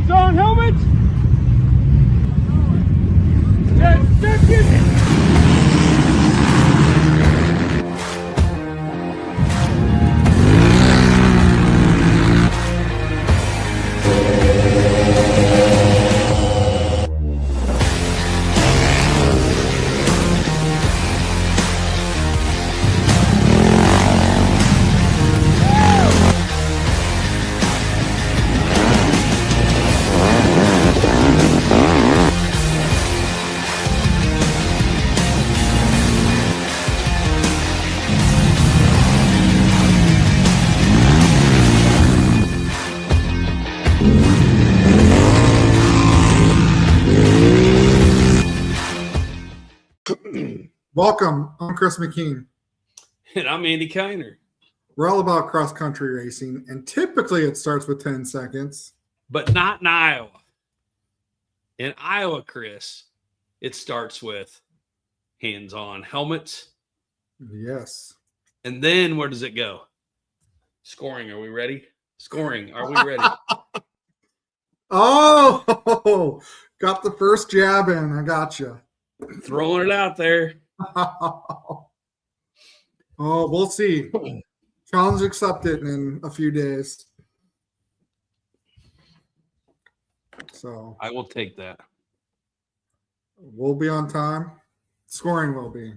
Hands on helmets. 10 seconds. Welcome. I'm Chris McKean. And I'm Andy Kiner. We're all about cross-country racing, and typically it starts with 10 seconds. But not in Iowa. In Iowa, Chris, it starts with hands-on helmets. Yes. And then where does it go? Scoring. Are we ready? Scoring. Are we ready? Oh, got the first jab in. I got you. Throwing it out there. Oh, we'll see. Challenge accepted in a few days. So I will take that. we'll be on time. Scoring will be.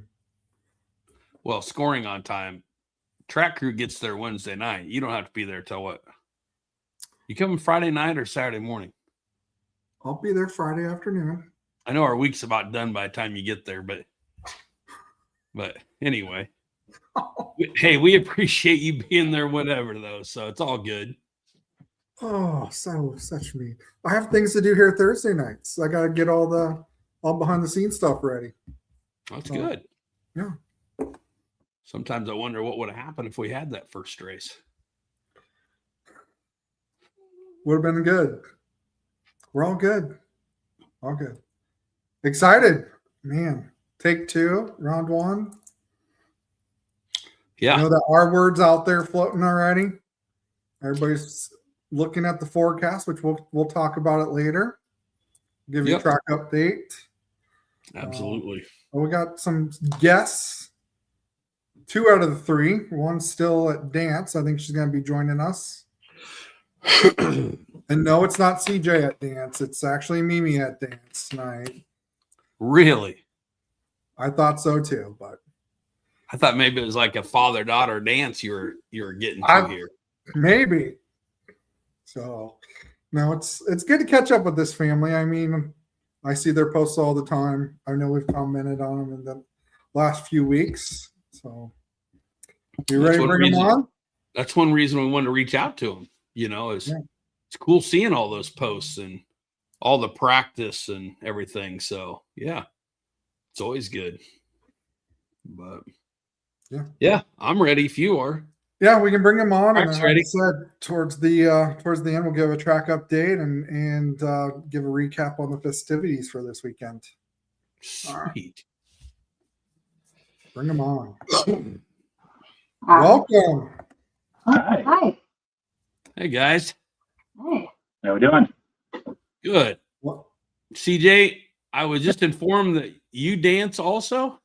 Well, scoring on time. Track crew gets there Wednesday night. You don't have to be there till what? You coming Friday night or Saturday morning? I'll be there Friday afternoon. I know our week's about done by the time you get there, but anyway. Hey, we appreciate you being there, whatever, though. So it's all good. Oh, such me. I have things to do here Thursday nights. I got to get all behind the scenes stuff ready. That's good. Yeah. Sometimes I wonder what would have happened if we had that first race. Would have been good. We're all good. All good. Excited, man. Take 2, round 1. Yeah. I know that our word's out there floating already. Everybody's looking at the forecast, which we'll talk about it later. Give you a track update. Absolutely. We got some guests. 2 out of the 3. One's still at dance. I think she's going to be joining us. And no, it's not CJ at dance. It's actually Mimi at dance tonight. Really? I thought so too, but I thought maybe it was like a father-daughter dance you were getting to here. Maybe. So no, it's good to catch up with this family. I mean, I see their posts all the time. I know we've commented on them in the last few weeks. So you ready to bring them on? That's one reason we wanted to reach out to them. It's cool seeing all those posts and all the practice and everything. So yeah, it's always good. But yeah, I'm ready if you are. Yeah, we can bring them on. And like I said, towards the end, we'll give a track update and give a recap on the festivities for this weekend. Sweet. Right. Bring them on. Welcome. Hi. Hey guys. Hey. How we doing? Good. What? CJ, I was just informed that you dance also.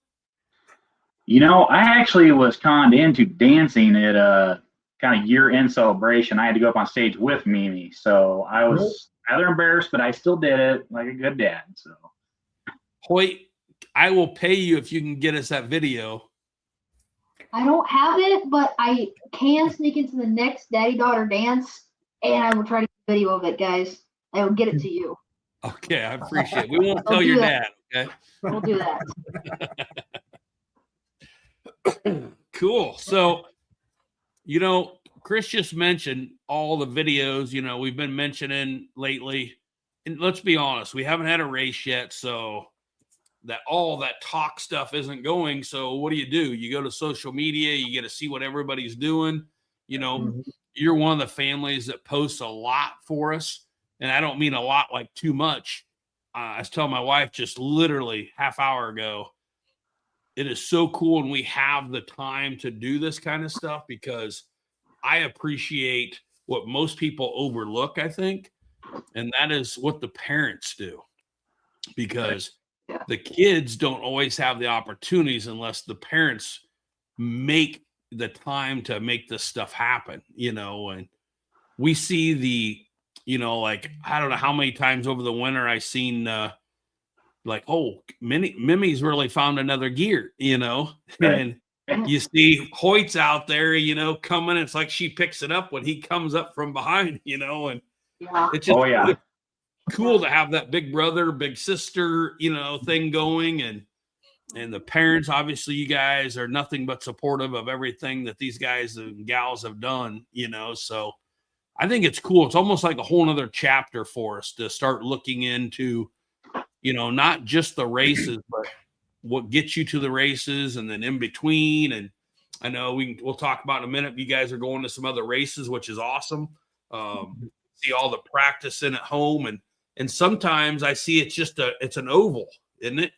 I actually was conned into dancing at a kind of year-end celebration. I had to go up on stage with Mimi, so I was rather embarrassed, but I still did it like a good dad. So, Hoyt, I will pay you if you can get us that video. I don't have it, but I can sneak into the next daddy-daughter dance, and I will try to get a video of it, guys. I will get it to you. Okay, I appreciate it. We won't tell your dad, okay? We'll do that. Cool. So, Chris just mentioned all the videos, we've been mentioning lately. And let's be honest, we haven't had a race yet, so all that talk stuff isn't going. So what do? You go to social media, you get to see what everybody's doing. You're one of the families that posts a lot for us. And I don't mean a lot like too much. I was telling my wife just literally half hour ago, it is so cool when we have the time to do this kind of stuff, because I appreciate what most people overlook, I think, and that is what the parents do, because Yeah. the kids don't always have the opportunities unless the parents make the time to make this stuff happen, and we see like, I don't know how many times over the winter I seen like, oh, Mimi's really found another gear, Right. and you see Hoyt's out there, coming. It's like she picks it up when he comes up from behind, and Yeah. it's just Oh, yeah. cool to have that big brother, big sister, thing going. And the parents, obviously, you guys are nothing but supportive of everything that these guys and gals have done, so I think it's cool. It's almost like a whole nother chapter for us to start looking into, not just the races, but what gets you to the races and then in between. And I know we'll talk about in a minute. You guys are going to some other races, which is awesome. See all the practice in at home. And sometimes I see it's an oval, isn't it?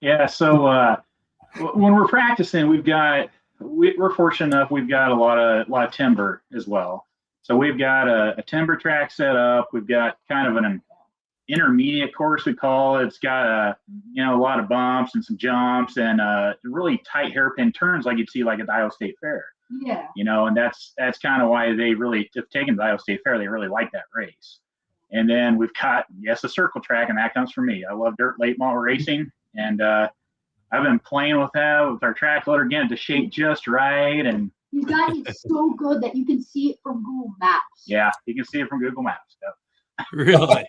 Yeah. So when we're practicing, we're fortunate enough. We've got a lot of timber as well. So we've got a timber track set up. We've got kind of an intermediate course, we call it. It's got a lot of bumps and some jumps and really tight hairpin turns like you'd see like at the Iowa State Fair. Yeah. And that's kind of why they really have taken the Iowa State Fair. They really like that race. And then we've got, a circle track, and that comes from me. I love dirt late model racing, and I've been playing with that with our track loader, getting it to shape just right. And You got it so good that you can see it from Google Maps. yeah, you can see it from Google Maps. Yep. Really?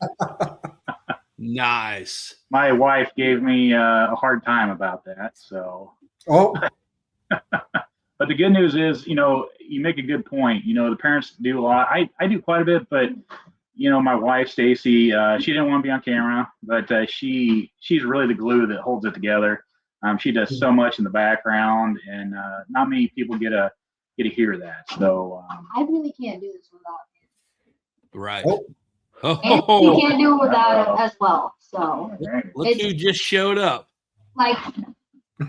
Nice. My wife gave me a hard time about that. So, Oh, but the good news is, you make a good point. The parents do a lot. I do quite a bit, but my wife Stacy, she didn't want to be on camera, but she's really the glue that holds it together. She does so much in the background, and not many people get to hear that. So I really can't do this without him. Right. Oh. And Oh, we can't do it without him as well. So, look who just showed up. like,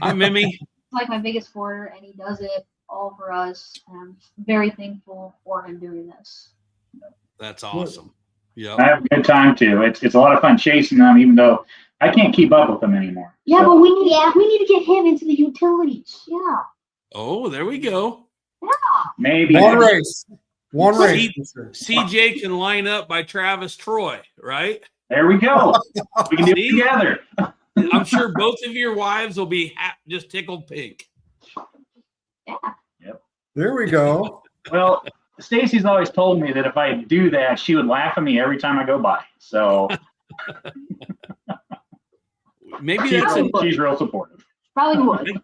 Hi, Mimi. he's like my biggest supporter, and he does it all for us. And I'm very thankful for him doing this. That's awesome. Yeah. I have a good time too. It's a lot of fun chasing them, even though I can't keep up with them anymore. Yeah, So, but we need to get him into the utilities. Yeah. Oh, there we go. maybe one race. One race. CJ can line up by Travis Troy, right? There we go. We can do See? it together. I'm sure both of your wives will be just tickled pink. There we go. Well, Stacy's always told me that if I do that, she would laugh at me every time I go by. So Maybe that's an she's real supportive. Probably would.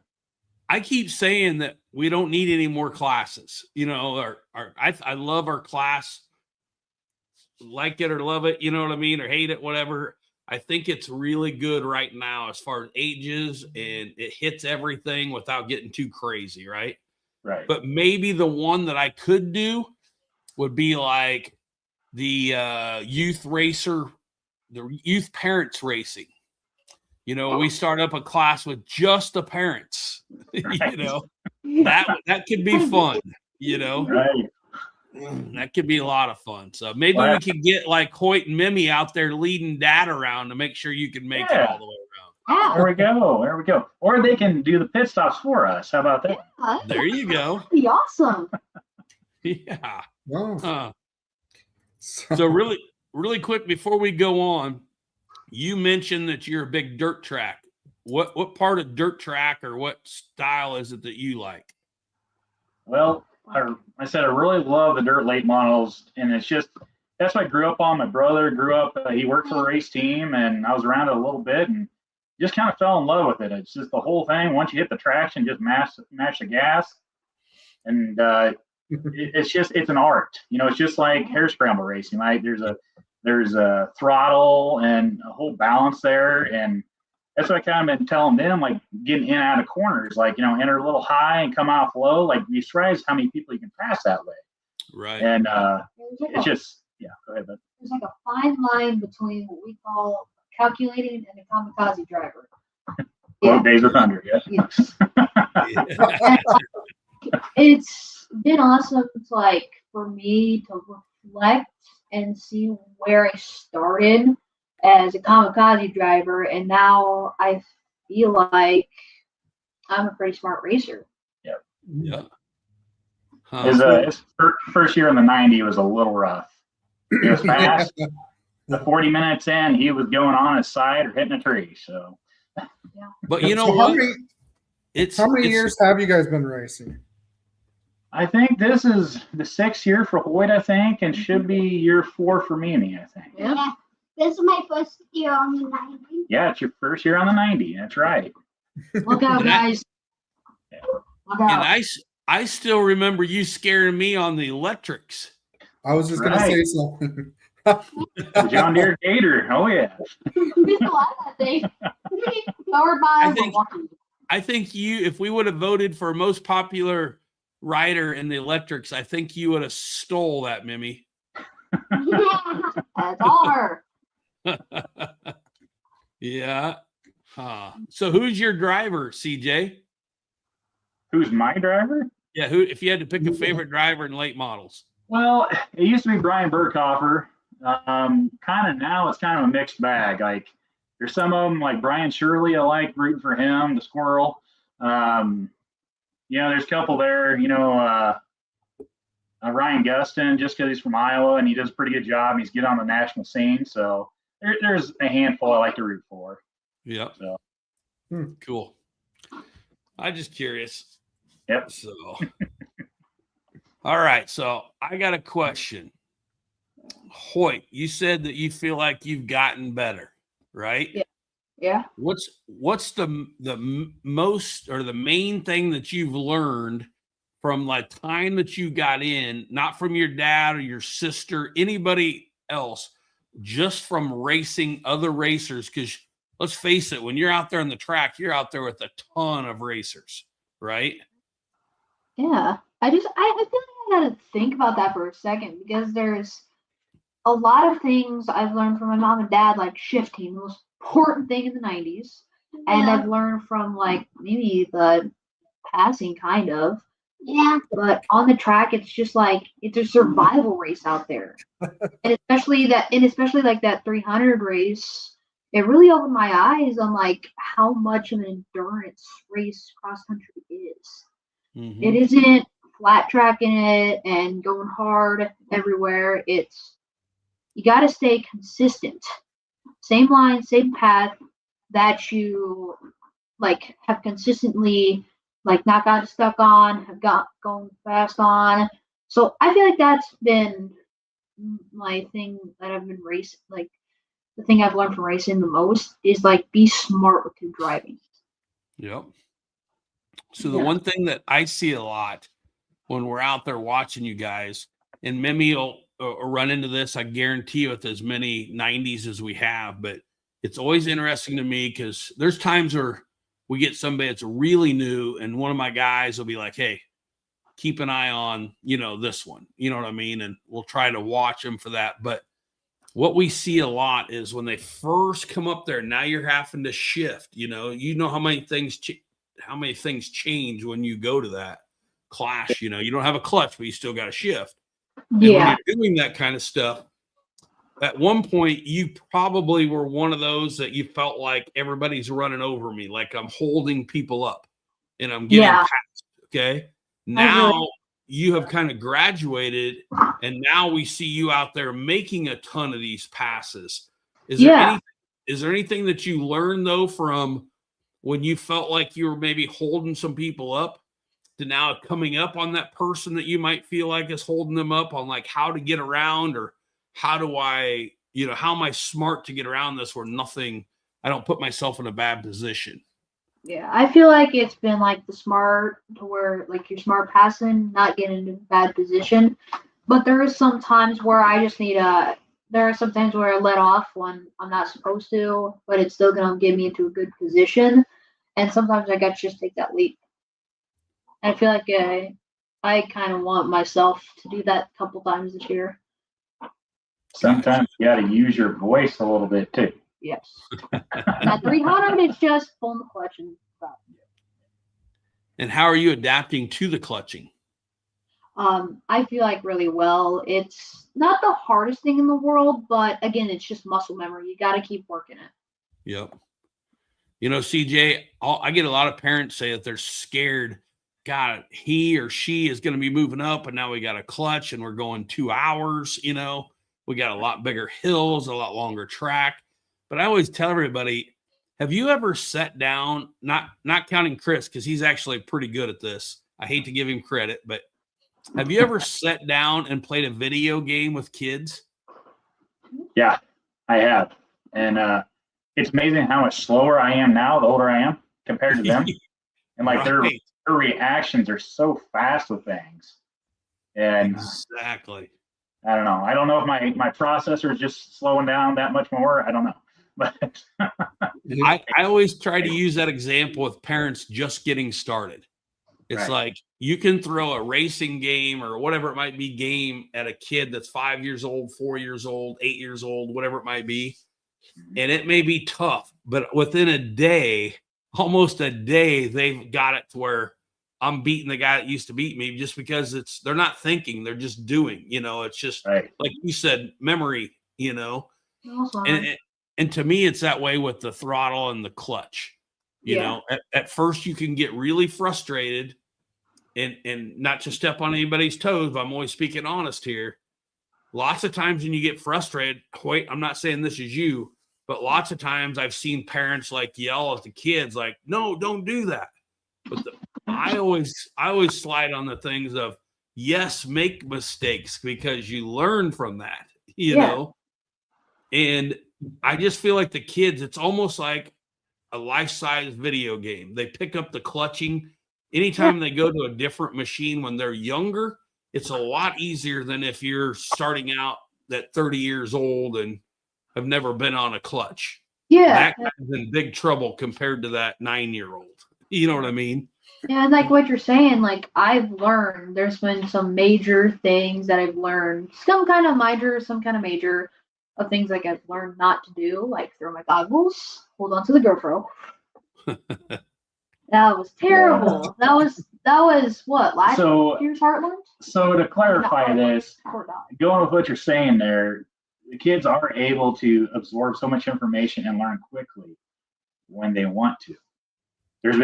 I keep saying that we don't need any more classes. I love our class, like it or love it, you know what I mean, or hate it, whatever. I think it's really good right now as far as ages, and it hits everything without getting too crazy, right? Right. But maybe the one that I could do would be like the youth racer, the youth parents racing. We start up a class with just the parents. Right. that could be fun. Right. That could be a lot of fun. So maybe we could get like Hoyt and Mimi out there leading Dad around to make sure you can make it all the way around. There we go. There we go. Or they can do the pit stops for us. How about that? Yeah, There you go. that'd be awesome. Yeah. Oh. So really, really quick before we go on, you mentioned that you're a big dirt track. What part of dirt track or what style is it that you like? Well, I said I really love the dirt late models, and it's just that's what I grew up on. My brother grew up; he worked for the race team, and I was around it a little bit, and just kind of fell in love with it. It's just the whole thing. Once you hit the traction, just mash the gas, and it's an art. It's just like hair scramble racing. Right? There's a throttle and a whole balance there, and that's what I kind of been telling them, like getting in and out of corners, like, enter a little high and come out low. Like, you surprised how many people you can pass that way. Right. And There's it's just, go ahead, bud. like a fine line between what we call calculating and a kamikaze driver. Well, Days of Thunder, yes. It's been awesome for me to reflect and see where I started as a kamikaze driver, and now I feel like I'm a pretty smart racer. Yeah. Huh. His first year in the 90 was a little rough. He was fast. The 40 minutes in, he was going on his side or hitting a tree. So, But you know So what? how many years have you guys been racing? I think this is the 6th year for Hoyt, I think, and should be year 4 for Mimi, I think. Yep. Yeah. This is my first year on the 90. Yeah, it's your first year on the 90. That's right. Look out, And I- guys. Look And out. I still remember you scaring me on the electrics. I was just going to Right. say something. The John Deere Gator. Oh, yeah. We still have that thing. Powered by I think- Milwaukee. I think if we would have voted for most popular rider in the electrics, I think you would have stole that, Mimi. That's all her. Yeah. Huh. So who's your driver, CJ? Who's my driver? Yeah, who if you had to pick a favorite driver in late models? Well, it used to be Brian Burkhofer. Kind of now it's kind of a mixed bag. Like there's some of them like Brian Shirley. I like rooting for him, the squirrel. There's a couple there. Ryan Gustin, just because he's from Iowa and he does a pretty good job. He's good on the national scene. So there's a handful I like to root for. Yep. So. Cool. I'm just curious. Yep. So, all right. So I got a question. Hoyt, you said that you feel like you've gotten better, right? Yeah. Yeah. What's the most or the main thing that you've learned from like time that you got in, not from your dad or your sister, anybody else, just from racing other racers? Because let's face it, when you're out there on the track, you're out there with a ton of racers, right? Yeah. I feel like I gotta think about that for a second because there's a lot of things I've learned from my mom and dad, like shifting, the most important thing in the 90s. And Yeah. I've learned from like maybe the passing kind of. Yeah. But on the track, it's just like it's a survival race out there, and especially like that 300 race, it really opened my eyes on like how much of an endurance race cross country is. Mhm. It isn't flat tracking it and going hard everywhere. It's you got to stay consistent, same line, same path that you like have consistently like not gotten stuck on, have got going fast on. So I feel like that's been my thing that I've been racing. Like the thing I've learned from racing the most is like be smart with your driving. Yep. So the Yeah. one thing that I see a lot when we're out there watching you guys, and Mimi will run into this, I guarantee you, with as many 90s as we have, but it's always interesting to me because there's times where we get somebody that's really new, and one of my guys will be like, hey, keep an eye on, this one, you know what I mean? And we'll try to watch them for that. But what we see a lot is when they first come up there, now you're having to shift, how many things change when you go to that clash, you don't have a clutch, but you still got to shift. And when Yeah. you're doing that kind of stuff, at one point you probably were one of those that you felt like everybody's running over me, like I'm holding people up and I'm getting Yeah. past. Okay. Now you have kind of graduated, and now we see you out there making a ton of these passes. Is there anything that you learned though from when you felt like you were maybe holding some people up to now coming up on that person that you might feel like is holding them up on like how to get around, or how do I, how am I smart to get around this where I don't put myself in a bad position? Yeah, I feel like it's been like the smart to where like you're smart passing, not getting into a bad position. But there is some times where I just need there are some times where I let off when I'm not supposed to, but it's still gonna get me into a good position. And sometimes I got to just take that leap. And I feel like I kind of want myself to do that a couple times this year. Sometimes you got to use your voice a little bit too. Yes. That 300 is just pulling the clutch and stuff. And how are you adapting to the clutching? I feel like really well. It's not the hardest thing in the world, but again, it's just muscle memory. You got to keep working it. Yep. You know, CJ, I get a lot of parents say that they're scared. God, he or she is going to be moving up, and now we got a clutch, and we're going 2 hours. You know, we got a lot bigger hills, a lot longer track. But I always tell everybody, have you ever sat down? Not counting Chris, because he's actually pretty good at this. I hate to give him credit, but have you ever sat down and played a video game with kids? Yeah, I have. And it's amazing how much slower I am now, the older I am, compared to them. And like their reactions are so fast with things. And Exactly. I don't know. I don't know if my processor is just slowing down that much more. I don't know. But I always try to use that example with parents just getting started. It's Right. like you can throw a racing game or whatever it might be game at a kid that's 5 years old, 4 years old, 8 years old, whatever it might be. And it may be tough, but within a day, almost a day, they've got it to where I'm beating the guy that used to beat me just because they're not thinking, they're just doing, you know, it's just right. like you said, memory, you know. Awesome. And to me, it's that way with the throttle and the clutch. You know, at first you can get really frustrated and not to step on anybody's toes, but I'm always speaking honest here. Lots of times when you get frustrated, wait, I'm not saying this is you, but lots of times I've seen parents like yell at the kids, like, no, don't do that. But I always slide on the things of, yes, make mistakes because you learn from that, you know? And I just feel like the kids, it's almost like a life-size video game. They pick up the clutching. Anytime they go to a different machine when they're younger, it's a lot easier than if you're starting out at 30 years old and have never been on a clutch. Yeah. That guy's in big trouble compared to that 9-year-old. You know what I mean? Yeah, and like what you're saying, like I've learned there's been some major things that I've learned, some kind of minor, some kind of major of things like I've learned not to do, like throw my goggles, hold on to the GoPro. That was terrible. That was what, last year's Heartland? So to clarify this, Poor dog. going with what you're saying there, the kids are able to absorb so much information and learn quickly when they want to. There's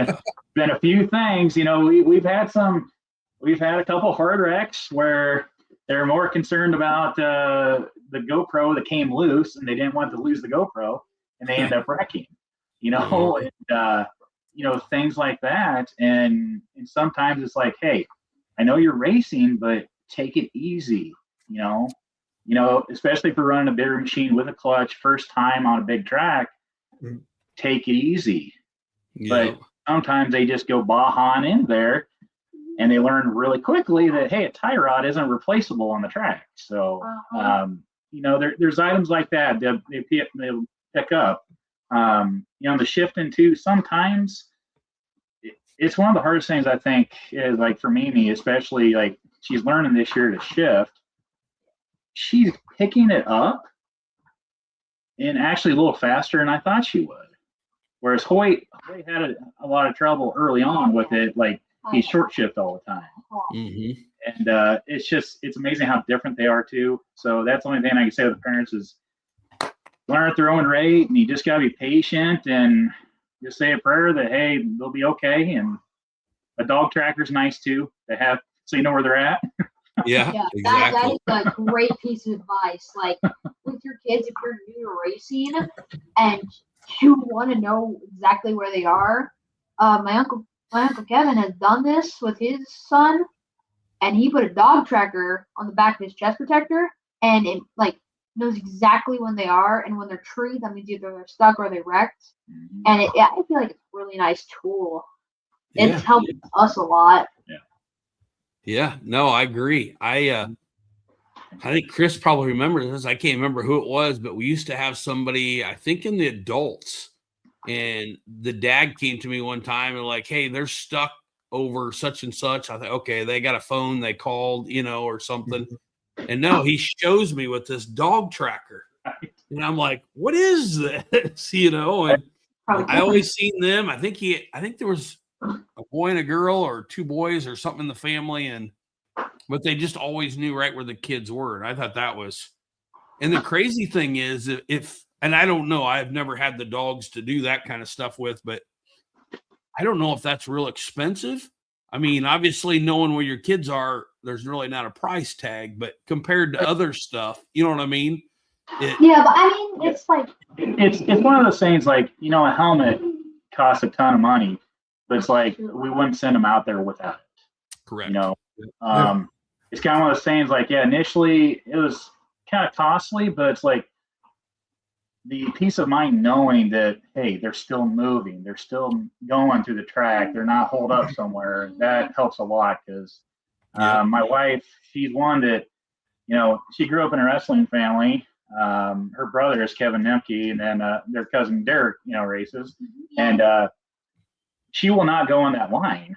been a few things, you know, we've had a couple hard wrecks where they're more concerned about the GoPro that came loose and they didn't want to lose the GoPro and they end up wrecking, you know, and, you know, things like that. And sometimes it's like, hey, I know you're racing, but take it easy, you know, especially if we're running a bigger machine with a clutch, first time on a big track, take it easy. Yeah. But sometimes they just go bahan in there and they learn really quickly that, hey, a tie rod isn't replaceable on the track. So, you know, there's items like that they'll pick up. You know, the shifting too, sometimes it's one of the hardest things I think is like for Mimi, especially like she's learning this year to shift. She's picking it up and actually a little faster than I thought she would. Whereas Hoyt had a lot of trouble early on with it, like he short shift all the time. Mm-hmm. And it's amazing how different they are too. So that's the only thing I can say to the parents is learn at their own rate, and you just gotta be patient and just say a prayer that, hey, they'll be okay. And a dog tracker's nice too. So you know where they're at. Yeah, Yeah, exactly. that is a great piece of advice. Like with your kids, if you're new to racing and you want to know exactly where they are, my uncle Kevin has done this with his son, and he put a dog tracker on the back of his chest protector, and it like knows exactly when they are, and when they're treed, that means either they're stuck or they wrecked. And I feel like it's a really nice tool. It's helped us a lot. Yeah, no, I agree. I think Chris probably remembers this. I can't remember who it was, but we used to have somebody, I think in the adults, and the dad came to me one time and like, hey, they're stuck over such and such. I thought, okay, they got a phone, they called, you know, or something. And no, he shows me with this dog tracker. And I'm like, what is this? You know, and I always seen them. I think there was a boy and a girl or two boys or something in the family. And but they just always knew right where the kids were. And I thought that was, and the crazy thing is if, and I don't know, I've never had the dogs to do that kind of stuff with, but I don't know if that's real expensive. I mean, obviously knowing where your kids are, there's really not a price tag, but compared to other stuff, you know what I mean? Yeah, but I mean, it's like It's one of those things like, you know, a helmet costs a ton of money, but it's like we wouldn't send them out there without it. Correct. You know, it's kind of one of those things like, yeah, initially it was kind of costly, but it's like the peace of mind knowing that, hey, they're still moving, they're still going through the track, they're not holed up somewhere. That helps a lot because my wife, she's one that, you know, she grew up in a wrestling family. Her brother is Kevin Nemke, and then their cousin Derek, you know, races, and she will not go on that line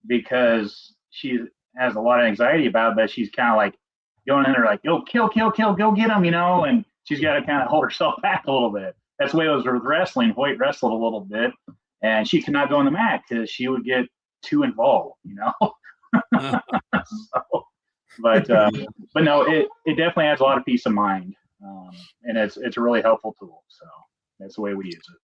because she has a lot of anxiety about it, but she's kind of like going in there like, go kill, go get him, you know, and she's got to kind of hold herself back a little bit. That's the way it was with wrestling. Hoyt wrestled a little bit, and she could not go on the mat because she would get too involved, you know. So, but no, it definitely adds a lot of peace of mind, and it's a really helpful tool. So that's the way we use it.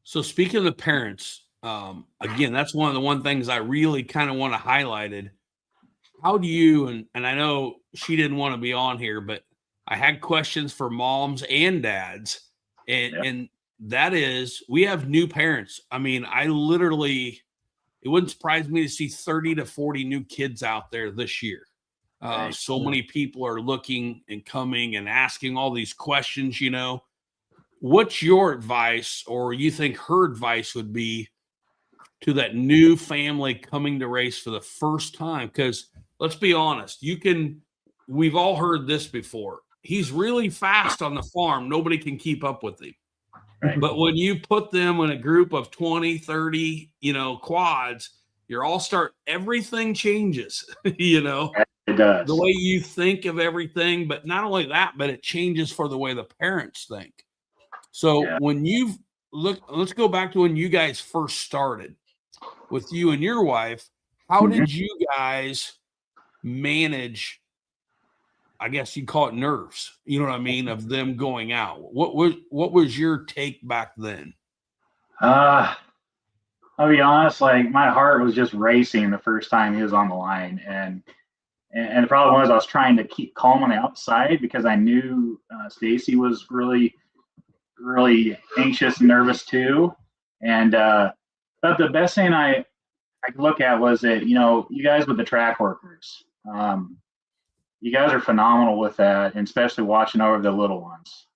So speaking of the parents, again, that's one of the things I really kind of want to highlighted. How do you, and I know she didn't want to be on here, but I had questions for moms and dads, and that is, we have new parents. I mean, I literally, it wouldn't surprise me to see 30 to 40 new kids out there this year. So many people are looking and coming and asking all these questions, you know. What's your advice, or you think her advice would be to that new family coming to race for the first time? Because let's be honest, we've all heard this before. He's really fast on the farm. Nobody can keep up with him. Right. But when you put them in a group of 20, 30, you know, quads, everything changes, you know. It does. The way you think of everything, but not only that, but it changes for the way the parents think. So when let's go back to when you guys first started with you and your wife. How did you guys manage, I guess you'd call it nerves, you know what I mean, of them going out? What was your take back then? I'll be honest, like my heart was just racing the first time he was on the line, and the problem was I was trying to keep calm on the outside because I knew Stacy was really, really anxious and nervous too. And but the best thing I could look at was that, you know, you guys with the track workers, you guys are phenomenal with that, and especially watching over the little ones.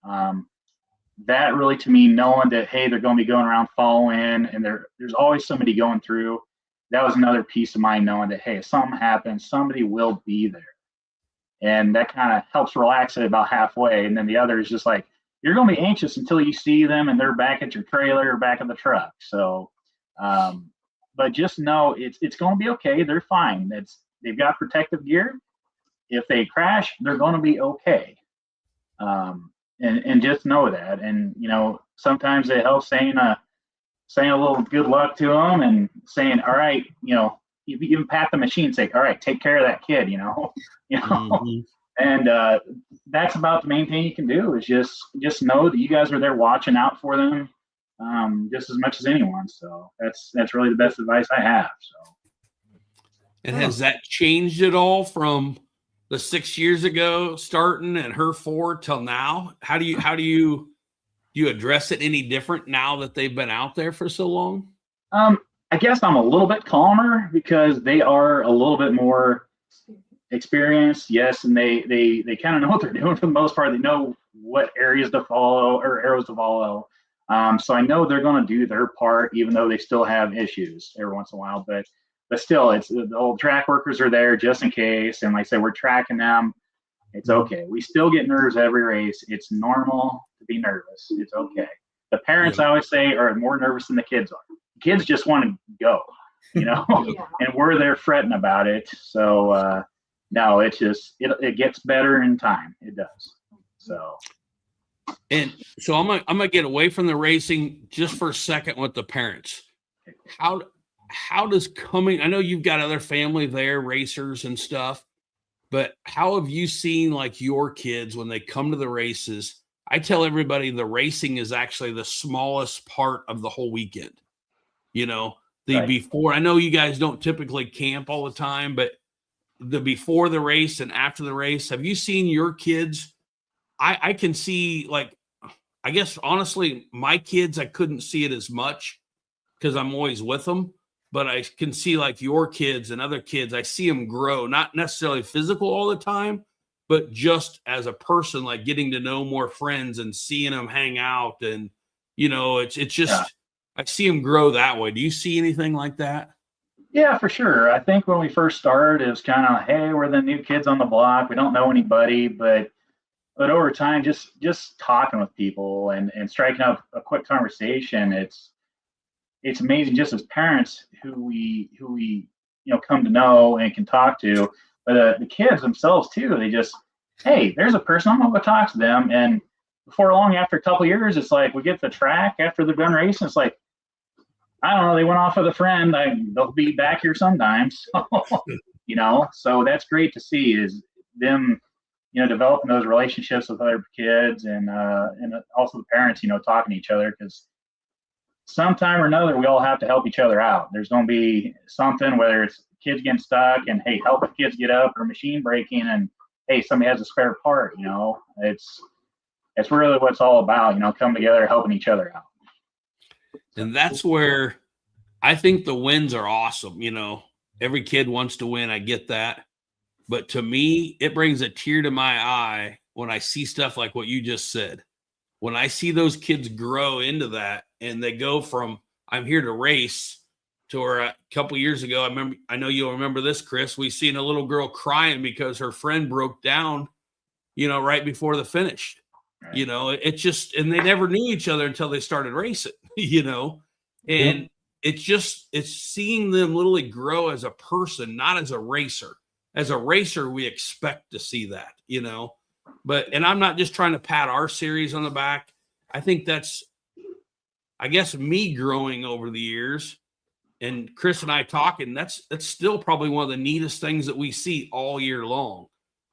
That really, to me, knowing that, hey, they're going to be going around following, and there's always somebody going through. That was another peace of mind, knowing that, hey, if something happens, somebody will be there. And that kind of helps relax it about halfway. And then the other is just like, you're going to be anxious until you see them and they're back at your trailer or back at the truck. So, but just know it's going to be okay. They're fine. They've got protective gear. If they crash, they're going to be okay. And just know that. And, you know, sometimes it helps saying a little good luck to them and saying, all right, you know, you even pat the machine, say, all right, take care of that kid, you know. And that's about the main thing you can do is just know that you guys are there watching out for them just as much as anyone. So that's really the best advice I have. So. And has that changed at all from the 6 years ago starting and her 4 till now? How do you address it any different now that they've been out there for so long? I guess I'm a little bit calmer because they are a little bit more experienced. Yes. And they kind of know what they're doing for the most part. They know what areas to follow or arrows to follow. So I know they're going to do their part, even though they still have issues every once in a while, but still it's the old track workers are there just in case. And like I said, we're tracking them. It's okay. We still get nerves every race. It's normal to be nervous. It's okay. The parents, I always say, are more nervous than the kids are. The kids just want to go, you know, and we're there fretting about it. So, no, it gets better in time. It does. So. And so I'm gonna get away from the racing just for a second with the parents. How does coming? I know you've got other family there, racers and stuff. but how have you seen like your kids when they come to the races? I tell everybody the racing is actually the smallest part of the whole weekend. You know, the Right. before, I know you guys don't typically camp all the time, but the before the race and after the race, have you seen your kids? I can see, like, I guess honestly, my kids, I couldn't see it as much because I'm always with them, but I can see like your kids and other kids, I see them grow, not necessarily physical all the time, but just as a person, like getting to know more friends and seeing them hang out. And, you know, it's just, Yeah. I see them grow that way. Do you see anything like that? Yeah, for sure. I think when we first started, it was kind of, hey, we're the new kids on the block. We don't know anybody, but over time, just talking with people and striking up a quick conversation, it's amazing just as parents who we come to know and can talk to, but the kids themselves too. They just, hey, there's a person, I'm gonna go talk to them, and before long, after a couple of years, it's like we get to the track after they're done racing. It's like, I don't know, they went off with a friend. They'll be back here sometimes. So that's great to see is them, developing those relationships with other kids and also the parents, talking to each other, because sometime or another, we all have to help each other out. There's going to be something, whether it's kids getting stuck and, hey, help the kids get up, or machine breaking and, hey, somebody has a spare part, it's really what it's all about, coming together, helping each other out. And that's where I think the wins are awesome. Every kid wants to win. I get that. But to me, it brings a tear to my eye when I see stuff like what you just said. When I see those kids grow into that and they go from, I'm here to race, to where a couple years ago, I know you'll remember this, Chris, we seen a little girl crying because her friend broke down, right before the finish. Right. It just, and they never knew each other until they started racing, and it's seeing them literally grow as a person, not as a racer. As a racer, we expect to see that, and I'm not just trying to pat our series on the back. I think that's, I guess, me growing over the years, and Chris and I talking, that's still probably one of the neatest things that we see all year long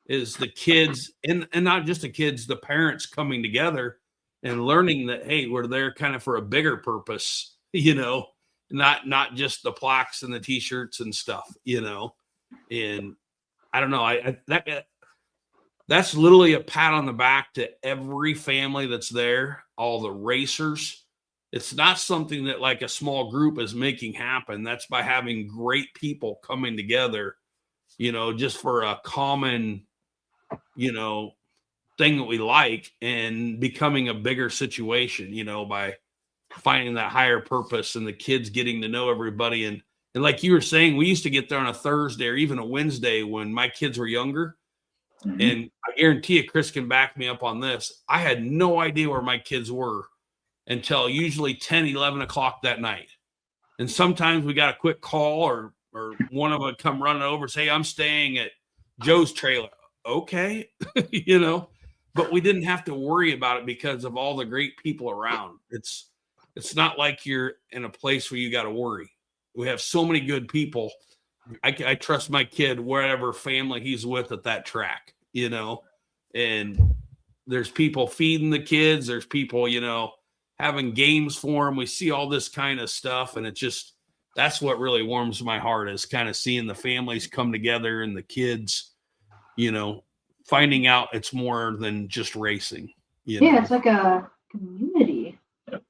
is the kids, and not just the kids, the parents coming together and learning that, hey, we're there kind of for a bigger purpose, not just the plaques and the t-shirts and stuff, and I don't know, that's literally a pat on the back to every family that's there, all the racers. It's not something that like a small group is making happen. That's by having great people coming together, just for a common, thing that we like, and becoming a bigger situation, by finding that higher purpose and the kids getting to know everybody. And like you were saying, we used to get there on a Thursday or even a Wednesday when my kids were younger. Mm-hmm. And I guarantee you, Chris can back me up on this. I had no idea where my kids were until usually 10, 11 o'clock that night. And sometimes we got a quick call or one of them would come running over and say, I'm staying at Joe's trailer. Okay. But we didn't have to worry about it because of all the great people around. It's not like you're in a place where you got to worry. We have so many good people. I trust my kid wherever family he's with at that track, and there's people feeding the kids. There's people, having games for them. We see all this kind of stuff. And that's what really warms my heart, is kind of seeing the families come together and the kids, finding out it's more than just racing. It's like a community. Yep.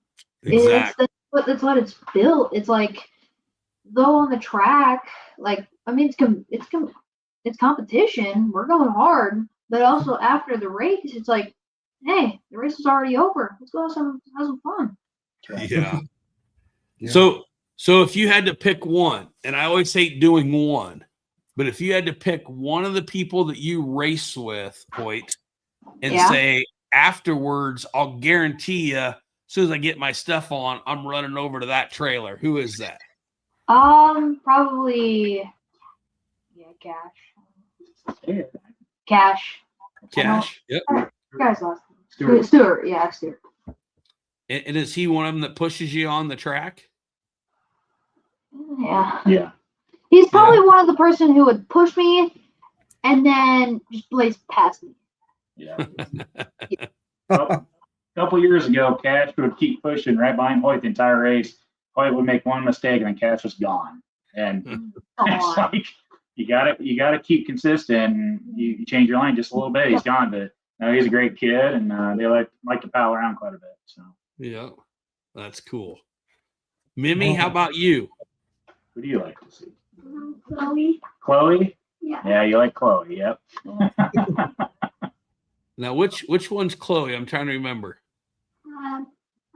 Exactly. That's what it's built. It's like, though on the track, like, I mean, it's competition. We're going hard, but also after the race, it's like, hey, the race is already over. Let's go have some fun. Yeah. So if you had to pick one, and I always hate doing one, but if you had to pick one of the people that you race with, Hoyt, and say afterwards, I'll guarantee you, as soon as I get my stuff on, I'm running over to that trailer. Who is that? Probably, Cash. Cash. Yep. Guy's last name. Stuart. Yeah, Stuart. And is he one of them that pushes you on the track? Yeah. Yeah. He's probably one of the person who would push me and then just blazed past me. Yeah. Couple years ago, Cash would keep pushing right behind Hoyt the entire race. Hoyt would make one mistake, and then Cash was gone. And Come it's on. like you gotta keep consistent. And you change your line just a little bit, he's gone. But no, he's a great kid, and they like to pal around quite a bit. So Yeah, that's cool. Mimi, how about you? who do you like to see? Chloe. Chloe? Yeah. Yeah, you like Chloe. Yep. Now, which one's Chloe? I'm trying to remember.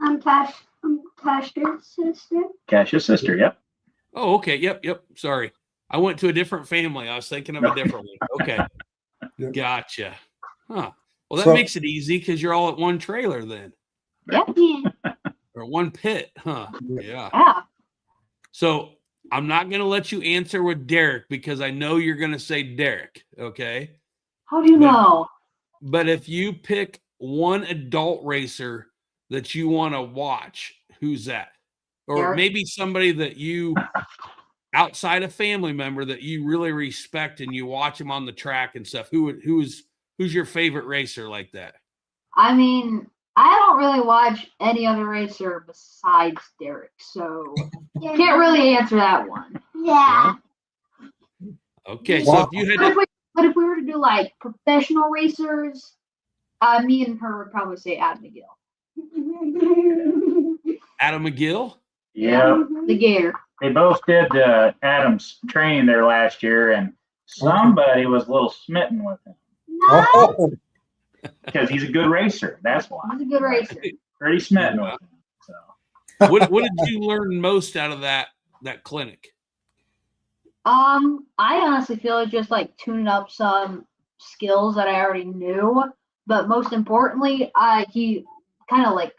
I'm Cash's sister. Cash's sister. Yep. Oh, okay. Yep. Sorry. I went to a different family. I was thinking of a different one. Okay. Yep. Gotcha. Huh. Well, that So- makes it easy because you're all at one trailer then, Yeah. or one pit, huh? Yeah. Yeah. So I'm not going to let you answer with Derek because I know you're going to say Derek. Okay. How do you know? But if you pick one adult racer that you want to watch, who's that? Or Derek. maybe somebody that you, outside a family member that you really respect and you watch him on the track and stuff. Who's your favorite racer like that? I mean, I don't really watch any other racer besides Derek, so can't really answer that one. Yeah. Okay, so Wow. if you had to, But if we were to do like professional racers, me and her would probably say Adam McGill, Adam McGill, Yep. the Gator. They both did Adam's training there last year, and somebody was a little smitten with him No. Oh, because he's a good racer. That's why. He's a good racer. Pretty smitten with him. So what did you learn most out of that clinic? I honestly feel it's just like tuning up some skills that I already knew, but most importantly, he kind of like.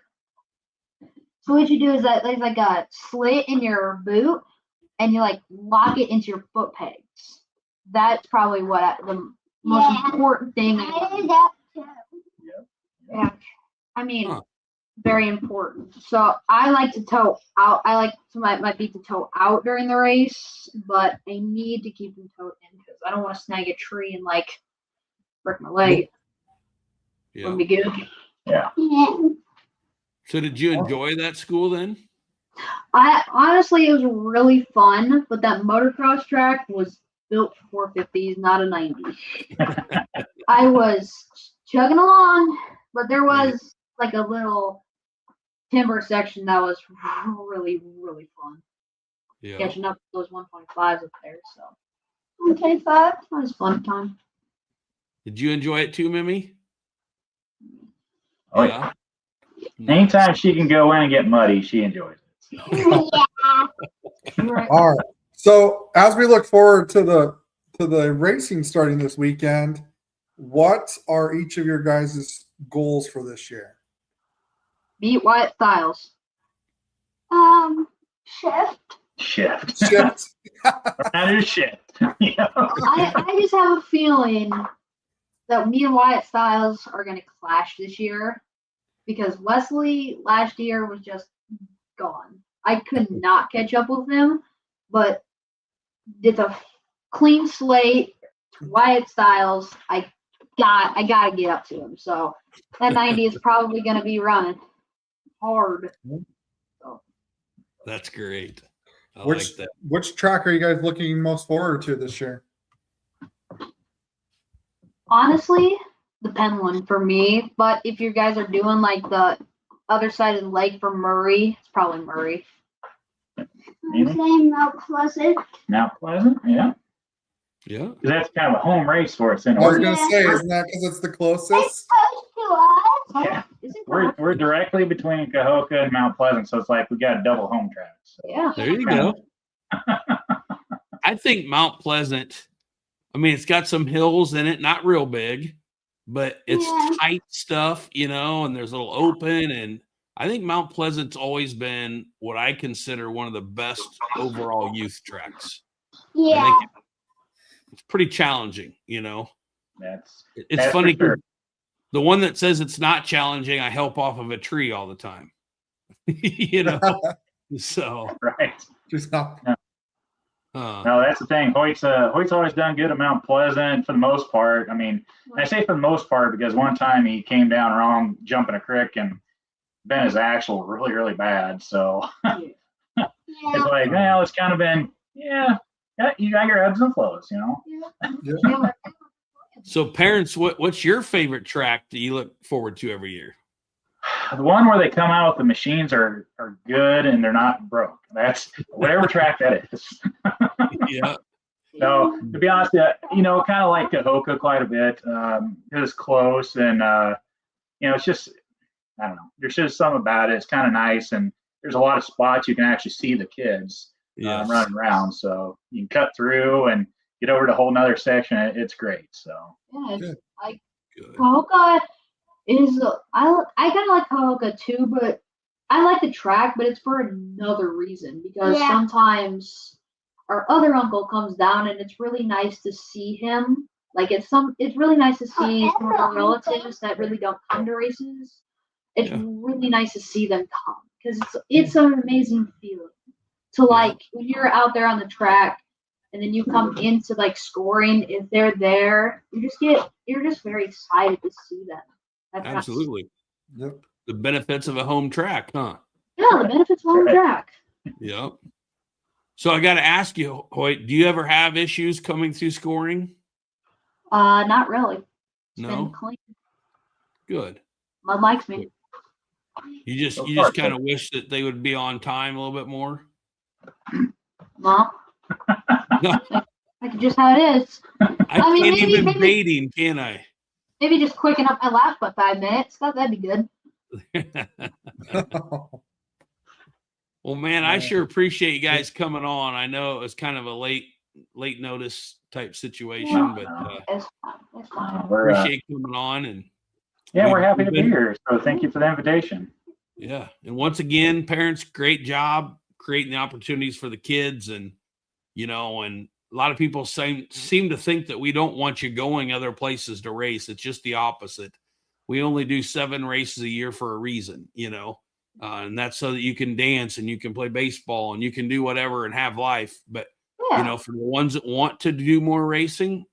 So what you do is that there's like a slit in your boot, and you like lock it into your foot pegs. That's probably the most Yeah. important thing. I did that too. Yeah, I mean, Huh. very important. So I like to toe out. I like my feet to toe out during the race, but I need to keep them toed in because I don't want to snag a tree and like break my leg. Yeah. Wouldn't be good. Yeah. So did you enjoy that school then? I honestly, it was really fun, but that motocross track was built for 450s, not a 90. I was chugging along, but there was like a little timber section that was really, really fun. Yeah. Catching up with those 125s up there, so Okay, five. that was a fun time. Did you enjoy it too, Mimi? Oh, yeah. Anytime she can go in and get muddy, she enjoys it. So. Yeah. Right. all right. So as we look forward to the racing starting this weekend, what are each of your guys' goals for this year? Beat Wyatt Styles. Shift. Shift. Shift. That is shift. Yeah. I just have a feeling that me and Wyatt Styles are going to clash this year because Wesley last year was just gone. I could not catch up with him, but it's a clean slate. Wyatt Styles, I gotta get up to him. So that 90 is probably going to be running hard. That's great. I Which like that. which track are you guys looking most forward to this year? Honestly, the Penn one for me. But if you guys are doing like the other side of the lake for Murray, it's probably Murray. I'm saying Mount Pleasant. Mount Pleasant, yeah. Yeah. 'Cause that's kind of a home race for us in I was Oregon. gonna say, isn't that because it's the It's closest? close to us. Yeah. Isn't We're directly between Cahokia and Mount Pleasant, so it's like we got a double home track. So. Yeah. There you go. I think Mount Pleasant, I mean, it's got some hills in it, not real big, but it's Yeah. tight stuff, and there's a little open. And I think Mount Pleasant's always been what I consider one of the best overall youth tracks. I Yeah. think it's pretty challenging, That's It's for funny 'cause sure. the one that says it's not challenging, I help off of a tree all the time. So Right. Just not. No, that's the thing. Hoyt's always done good at Mount Pleasant for the most part. I mean, I say for the most part because one time he came down wrong jumping a creek and bent his axle really, really bad. So it's Yeah. like, well, it's kind of been, yeah, you got your ebbs and flows, you know. Yeah. So, parents, what's your favorite track that you look forward to every year? The one where they come out with the machines are good and they're not broke. That's whatever track that is. Yeah. No, to be honest, kind of like Cahokia quite a bit. It was close, and it's just, I don't know. There's just something about it. It's kind of nice, and there's a lot of spots you can actually see the kids Yes. running around. So you can cut through and get over to a whole nother section. It's great. So Yeah, Good. it's like Good. Cahokia is I kind of like Cahokia too, but I like the track, but it's for another reason because Yeah. sometimes our other uncle comes down and it's really nice to see him. Like it's really nice to see some of our relatives that really don't come to races. It's Yeah. really nice to see them come because it's an amazing feeling to like when you're out there on the track and then you come into like scoring. If they're there, you're just very excited to see them. That's Absolutely. Yep. The benefits of a home track, huh? Yeah, the benefits of home track. Yep. So I got to ask you, Hoyt, do you ever have issues coming through scoring? Not really. It's No? been clean. Good. Mud likes me. You just Of course. kind of wish that they would be on time a little bit more. No. That's just how it is. I mean, can't maybe- even maybe- baiting, can I? Maybe just quicken up my laps by 5 minutes. That'd be good. Well, man, I Yeah. sure appreciate you guys coming on. I know it was kind of a late notice type situation, No, but no. It's fine. It's fine. We're appreciate coming on. And we're happy to we've be been- here. So thank you for the invitation. yeah, and once again, parents, great job creating the opportunities for the kids, and and a lot of people seem to think that we don't want you going other places to race. It's just the opposite. We only do 7 races a year for a reason, and that's so that you can dance and you can play baseball and you can do whatever and have life. But Yeah. for the ones that want to do more racing,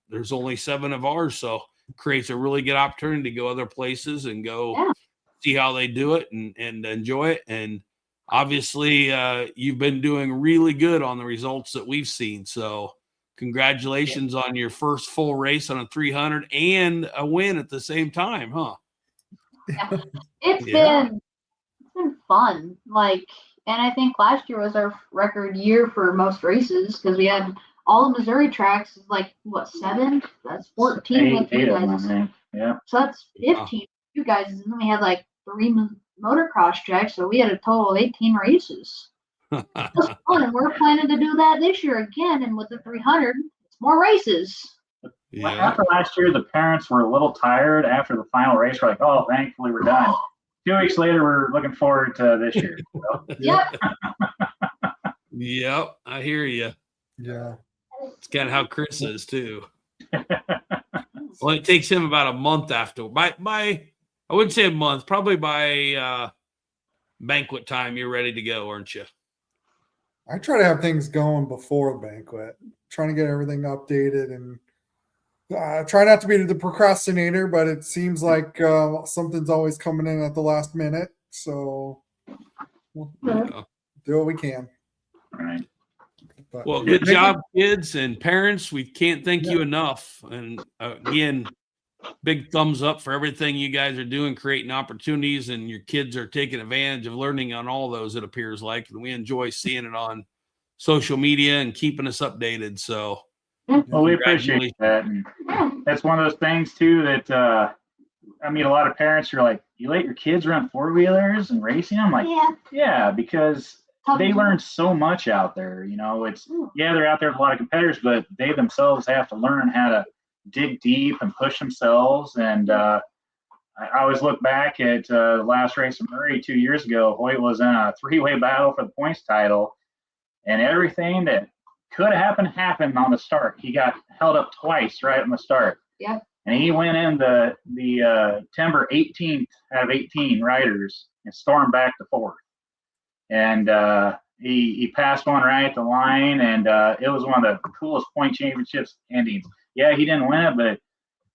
there's only 7 of ours, so it creates a really good opportunity to go other places and go Yeah. see how they do it and enjoy it. And obviously, you've been doing really good on the results that we've seen. So congratulations on your first full race on a 300 and a win at the same time, huh? It's Yeah. been fun. Like, and I think last year was our record year for most races because we had all the Missouri tracks. Like what 7? That's 14 with Eight you of them, I guys. think. Yeah. So that's 15 with you guys, and then we had like 3 motocross tracks. So we had a total of 18 races. It was fun, and we're planning to do that this year again. And with the 300, it's more races. Well, Yeah. after last year, the parents were a little tired after the final race. We're like, oh, thankfully we're done. 2 weeks later, we're looking forward to this year. So, Yep. Yep. I hear you. Yeah. It's kind of how Chris is too. Well, it takes him about a month after by I wouldn't say a month, probably by banquet time you're ready to go, aren't you? I try to have things going before the banquet, trying to get everything updated and try not to be the procrastinator, but it seems like something's always coming in at the last minute. So we'll Yeah. do what we can. right. But Well, good job, kids and parents. We can't thank you enough. And again, big thumbs up for everything you guys are doing, creating opportunities, and your kids are taking advantage of learning on all those, it appears like. And we enjoy seeing it on social media and keeping us updated. So, Well, we appreciate that. And that's one of those things, too, that I mean, a lot of parents are like, you let your kids run 4-wheelers and racing? I'm like, Yeah. yeah, because they learn so much out there. It's they're out there with a lot of competitors, but they themselves have to learn how to dig deep and push themselves. And I always look back at the last race in Murray 2 years ago. Hoyt was in a 3-way battle for the points title, and everything that could happen happened on the start. He got held up twice right on the start. Yep. And he went in the Timber 18th out of 18 riders and stormed back to 4th. And He passed one right at the line, and it was one of the coolest point championships endings. Yeah, he didn't win it, but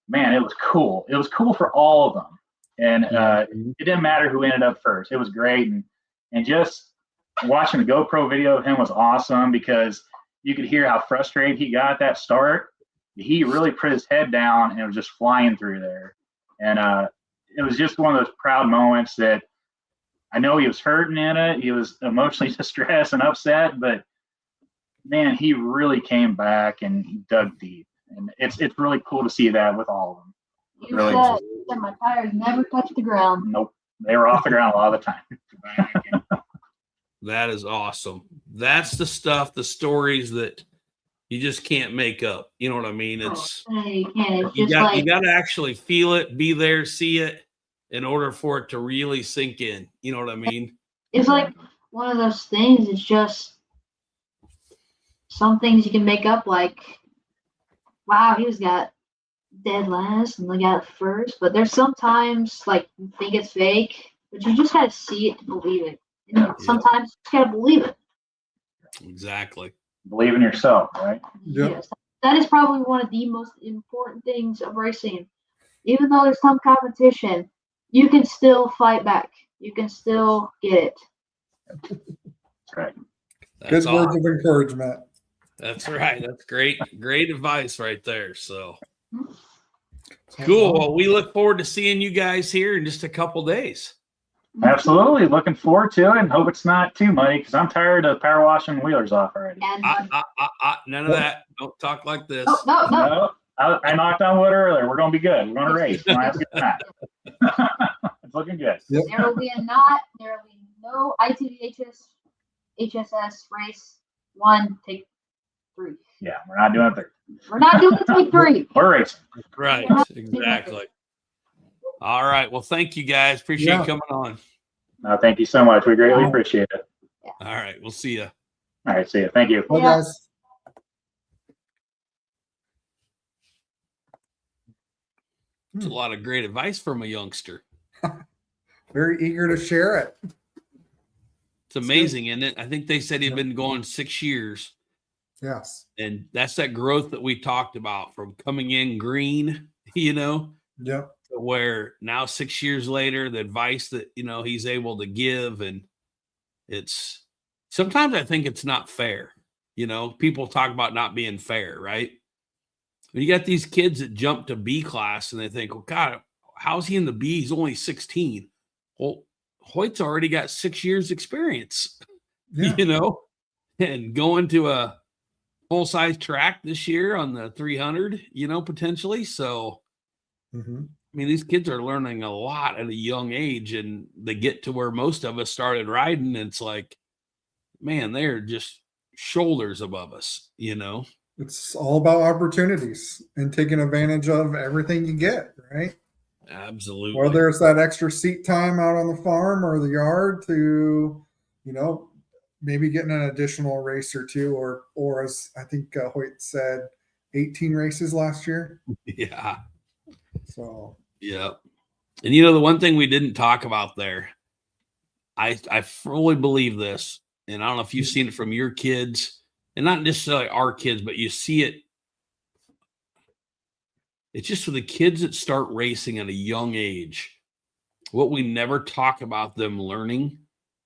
man, it was cool. It was cool for all of them, and it didn't matter who ended up first. It was great, and just watching the GoPro video of him was awesome because you could hear how frustrated he got at that start. He really put his head down and was just flying through there, and it was just one of those proud moments that I know he was hurting in it. He was emotionally distressed and upset, but man, he really came back and he dug deep. And it's really cool to see that with all of them. You Really. said my tires never touched the ground. Nope. They were off the ground a lot of the time. That is awesome. That's the stuff, the stories that you just can't make up. You know what I mean? It's You can't. It's you just got like you got to actually feel it, be there, see it, in order for it to really sink in. You know what I mean? it's like one of those things. It's just some things you can make up. Like, wow, he was got dead last and they got first. But there's sometimes like you think it's fake, but you just gotta see it to believe it. And sometimes you just gotta believe it. Exactly. Believe in yourself, right? Yep. Yes, that is probably one of the most important things of racing. Even though there's some competition, you can still fight back. You can still get it. That's right. That's Good words awesome. of encouragement. That's right. That's great. Great advice right there. So cool. Well, we look forward to seeing you guys here in just a couple days. Absolutely. Looking forward to it and hope it's not too muddy because I'm tired of power washing wheelers off already. And None of that. Don't talk like this. no. No, I knocked on wood earlier. We're going to be good. We're going to race. We're going to have a good time. It's looking good. There will be no ITVHS HSS race 1 take 3. Yeah, we're not doing it. We're not doing take 3. We're racing. Right. Exactly. All right. Well, thank you guys. Appreciate you coming on. No, thank you so much. We greatly appreciate it. All right. We'll see you. All right, see you. Thank you. Well, Yeah. guys. It's a lot of great advice from a youngster. Very eager to share it. It's amazing, isn't it? I think they said he'd been going 6 years. Yes. And that's that growth that we talked about from coming in green, to Yep. where now 6 years later, the advice that, he's able to give. And it's sometimes I think it's not fair. People talk about not being fair, right? You got these kids that jump to B class and they think, well, God, how's he in the B? He's only 16. Well, Hoyt's already got 6 years experience, Yeah. and going to a full size track this year on the 300, potentially. So, Mm-hmm. I mean, these kids are learning a lot at a young age and they get to where most of us started riding. And it's like, man, they're just shoulders above us, It's all about opportunities and taking advantage of everything you get, right? Absolutely. Whether it's that extra seat time out on the farm or the yard to, maybe getting an additional race or two, or as I think Hoyt said, 18 races last year. Yeah. So, yeah. And the one thing we didn't talk about there, I fully believe this, and I don't know if you've seen it from your kids, and not necessarily our kids, but you see it. It's just for the kids that start racing at a young age. What we never talk about them learning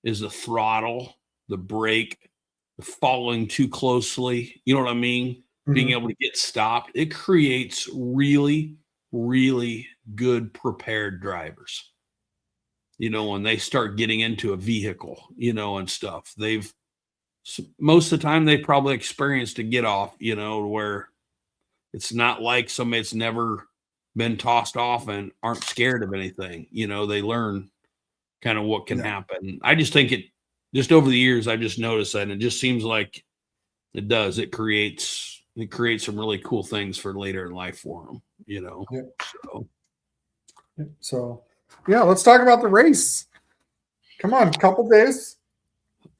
is the throttle, the brake, the following too closely. You know what I mean? Being able to get stopped. It creates really, really good prepared drivers. When they start getting into a vehicle, and stuff, most of the time they probably experienced a get off, where it's not like somebody that's never been tossed off and aren't scared of anything. They learn kind of what can happen. I just think just over the years, I've just noticed that, and it just seems like it does. It creates some really cool things for later in life for them, So, yeah, let's talk about the race. Come on, couple days.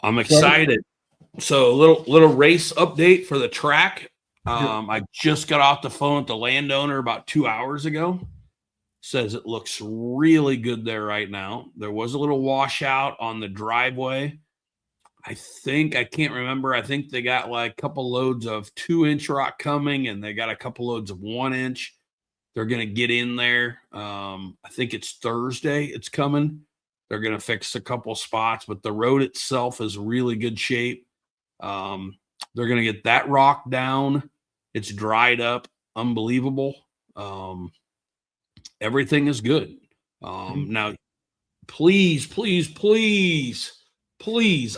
I'm excited. So a little race update for the track. I just got off the phone with the landowner about 2 hours ago. Says it looks really good there right now. There was a little washout on the driveway. I can't remember. I think they got like a couple loads of 2-inch rock coming, and they got a couple loads of 1-inch. They're going to get in there. I think it's Thursday. It's coming. They're going to fix a couple spots, but the road itself is really good shape. They're going to get that rock down. It's dried up, unbelievable. Everything is good. Now, please,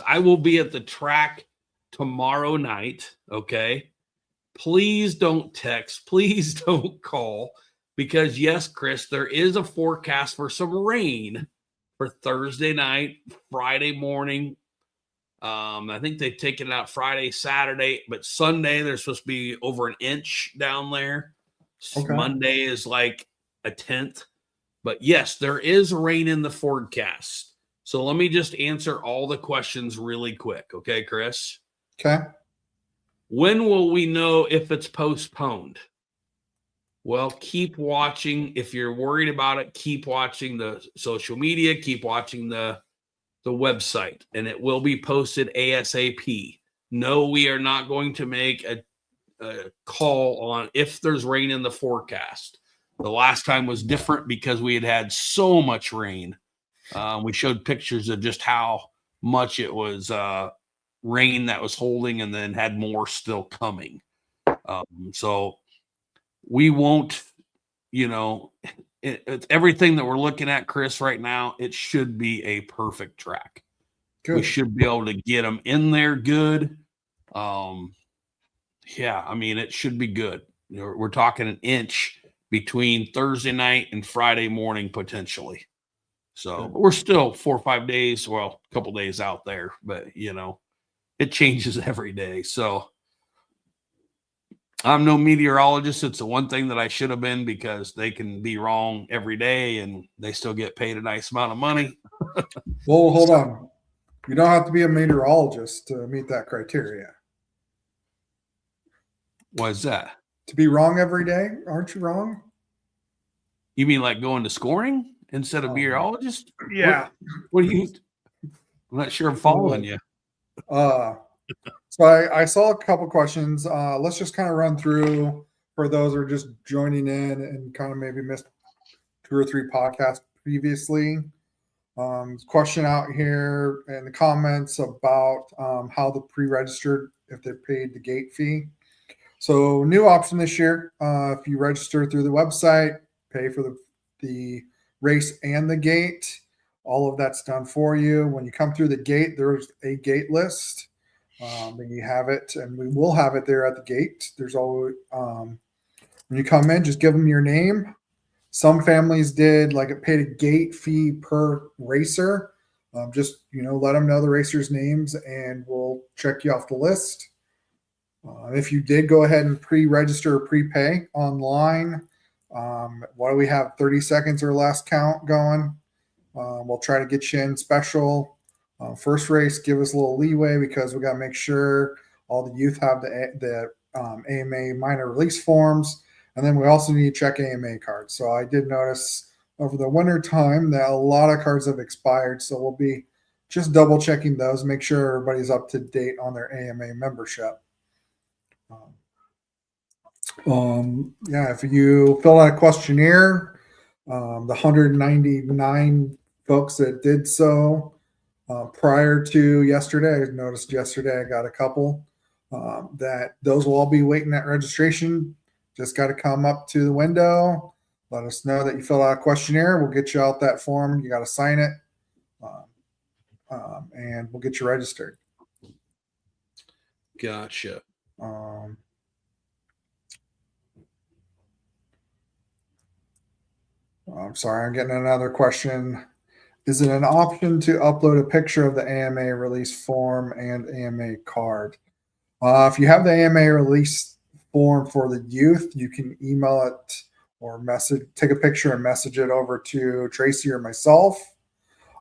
I will be at the track tomorrow night. Okay. Please don't text. Please don't call, because yes, Chris, there is a forecast for some rain for Thursday night, Friday morning. I think they've taken it out Friday, Saturday, but Sunday there's supposed to be over 1 inch down there. Okay. Monday is like 1/10. But yes, there is rain in the forecast. So let me just answer all the questions really quick. Okay, Chris? Okay. When will we know if it's postponed? Well, keep watching. If you're worried about it, keep watching the social media, keep watching the website, and it will be posted ASAP. No, we are not going to make a call on if there's rain in the forecast. The last time was different because we had so much rain. We showed pictures of just how much it was rain that was holding, and then had more still coming. So we won't, it's everything that we're looking at, Chris, right now. It should be a perfect track. Good. We should be able to get them in there good. Yeah, I mean, it should be good. We're talking 1 inch between Thursday night and Friday morning potentially. So we're still 4 or 5 days, well, a couple days out there, but it changes every day. So I'm no meteorologist. It's the one thing that I should have been, because they can be wrong every day and they still get paid a nice amount of money. Well, hold on. You don't have to be a meteorologist to meet that criteria. What is that? To be wrong every day? Aren't you wrong? You mean like going to scoring instead of meteorologist? Yeah. What do you? I'm not sure I'm following you. So I saw a couple questions. Let's just kind of run through for those who are just joining in and kind of maybe missed 2 or 3 podcasts previously. Question out here in the comments about how the pre-registered, if they paid the gate fee. So new option this year, if you register through the website, pay for the race and the gate, all of that's done for you. When you come through the gate, there's a gate list, and you have it, and we will have it there at the gate. There's always, when you come in, just give them your name. Some families did like it paid a gate fee per racer. Just, let them know the racers' names and we'll check you off the list. If you did go ahead and pre-register or prepay online, what do we have? 30 seconds or less count going. We'll try to get you in special. First race, give us a little leeway because we got to make sure all the youth have the AMA minor release forms. And then we also need to check AMA cards. So I did notice over the winter time that a lot of cards have expired. So we'll be just double checking those, make sure everybody's up to date on their AMA membership. If you fill out a questionnaire, the 199 folks that did so prior to yesterday, I noticed yesterday I got a couple that those will all be waiting at registration. Just got to come up to the window, let us know that you filled out a questionnaire. We'll get you out that form. You got to sign it, and we'll get you registered. Gotcha. I'm sorry, I'm getting another question. Is it an option to upload a picture of the AMA release form and AMA card? If you have the AMA release form for the youth, you can email it or take a picture and message it over to Tracy or myself.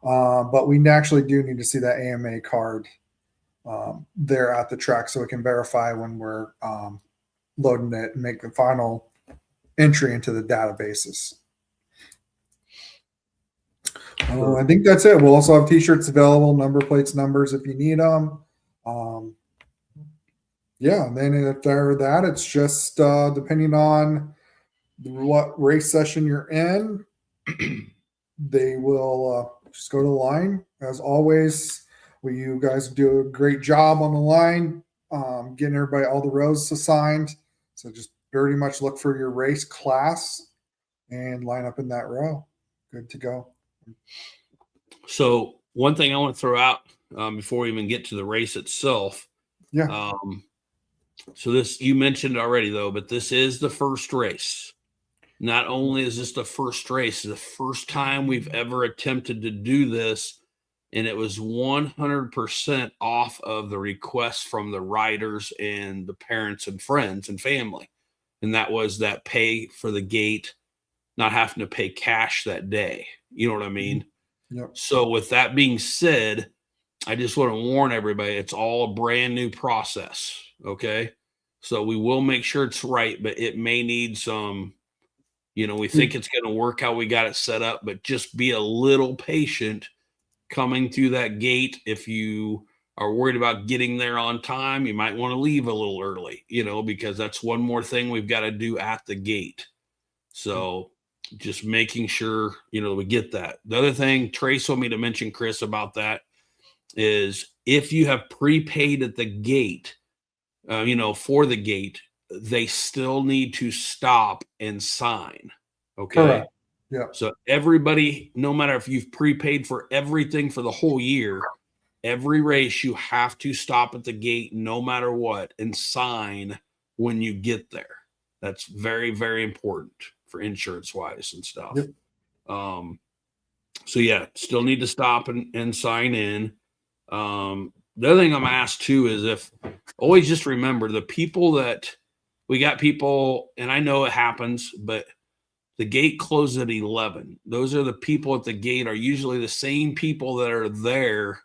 But we actually do need to see that AMA card there at the track so we can verify when we're loading it and make the final entry into the databases. I think that's it. We'll also have t-shirts available, number plates, numbers if you need them. Yeah, and then after that, it's just depending on what race session you're in, they will just go to the line. As always, you guys do a great job on the line, getting everybody all the rows assigned. So just very much look for your race class and line up in that row. Good to go. So one thing I want to throw out before we even get to the race itself. Yeah. So this, you mentioned already though, but this is the first race. Not only is this the first race, the first time we've ever attempted to do this, and it was 100% off of the request from the riders and the parents and friends and family. And that was that pay for the gate, not having to pay cash that day. You know what I mean? Yep. So with that being said, I just want to warn everybody, it's all a brand new process. Okay. So we will make sure it's right, but it may need some, we think it's going to work how we got it set up, but just be a little patient coming through that gate. If you are worried about getting there on time, you might want to leave a little early, because that's one more thing we've got to do at the gate. So just making sure, we get that. The other thing Trace told me to mention, Chris, about that is if you have prepaid at the gate, for the gate, they still need to stop and sign. Okay. Correct. Yeah. So everybody, no matter if you've prepaid for everything for the whole year, every race you have to stop at the gate no matter what and sign when you get there. That's very, very important for insurance wise and stuff. Yep. So yeah, still need to stop and sign in. The other thing I'm asked too is always just remember the people that we got people, and I know it happens, but the gate closes at 11. Those are the people at the gate are usually the same people that are there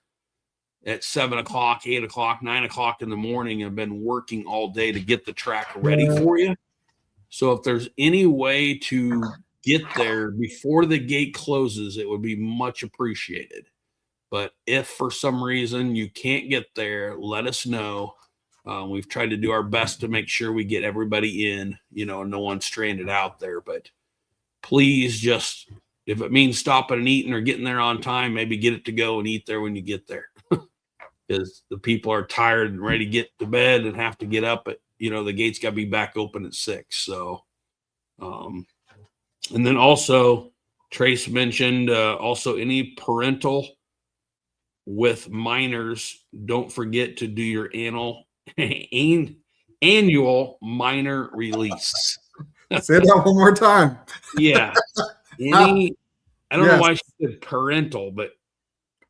at 7 o'clock, 8 o'clock, 9 o'clock in the morning and have been working all day to get the track ready for you. So if there's any way to get there before the gate closes, it would be much appreciated. But if for some reason you can't get there, let us know. We've tried to do our best to make sure we get everybody in, and no one's stranded out there. But please just, if it means stopping and eating or getting there on time, maybe get it to go and eat there when you get there. Because the people are tired and ready to get to bed and have to get up at, the gate's got to be back open at 6. So, and then also Trace mentioned also any parental with minors, don't forget to do your annual minor release. Say that one more time. Yeah. I don't know why she said parental, but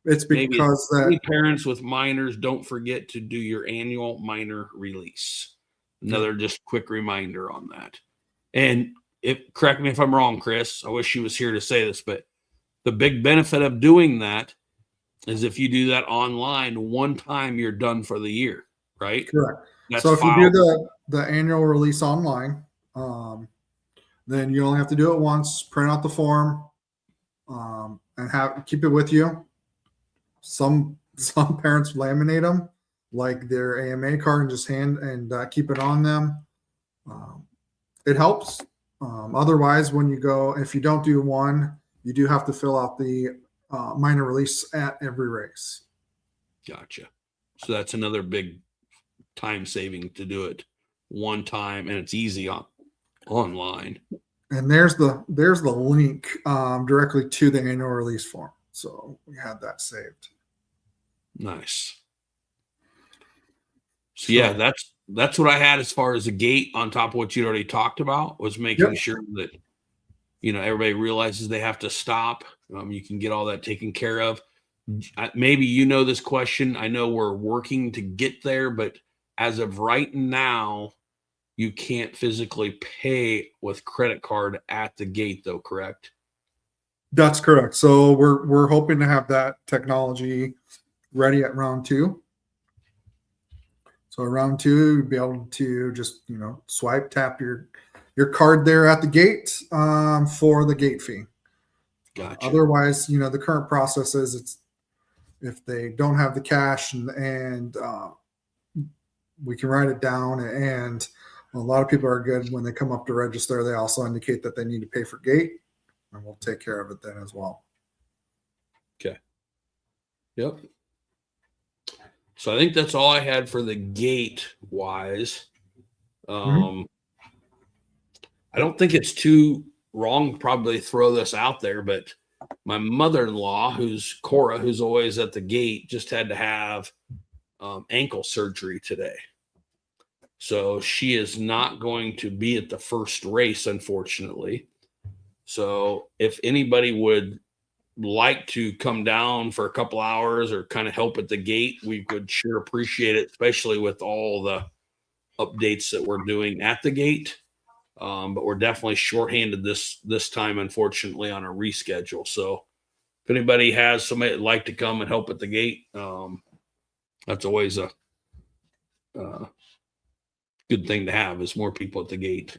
it's because any parents with minors, don't forget to do your annual minor release. Another just quick reminder on that. And correct me if I'm wrong, Chris, I wish she was here to say this, but the big benefit of doing that is if you do that online, one time you're done for the year, right? Correct. That's so if filed. you do the annual release online, then you only have to do it once, print out the form, and keep it with you. Some parents laminate them like their AMA card and just keep it on them. It helps. Otherwise, when you go, if you don't do one, you do have to fill out the minor release at every race. Gotcha. So that's another big time saving to do it one time, and it's easy online. And there's the link directly to the annual release form. So we had that saved. Nice. So yeah, that's what I had as far as the gate on top of what you already talked about, was making sure that everybody realizes they have to stop. You can get all that taken care of. Maybe this question. I know we're working to get there, but as of right now, you can't physically pay with credit card at the gate, though, correct? That's correct. So we're hoping to have that technology ready at round 2. So round 2, you'd be able to just tap your card there at the gate for the gate fee. Gotcha. Otherwise, the current process is it's if they don't have the cash and we can write it down, and a lot of people are good when they come up to register. They also indicate that they need to pay for gate, and we'll take care of it then as well. Okay. Yep. So I think that's all I had for the gate wise. I don't think it's too wrong to probably throw this out there, but my mother-in-law, who's Cora, who's always at the gate, just had to have ankle surgery today. So she is not going to be at the first race, unfortunately. So if anybody would like to come down for a couple hours or kind of help at the gate, we would sure appreciate it, especially with all the updates that we're doing at the gate. But we're definitely shorthanded this time, unfortunately, on a reschedule. So if anybody has somebody that'd like to come and help at the gate, that's always a good thing to have, is more people at the gate,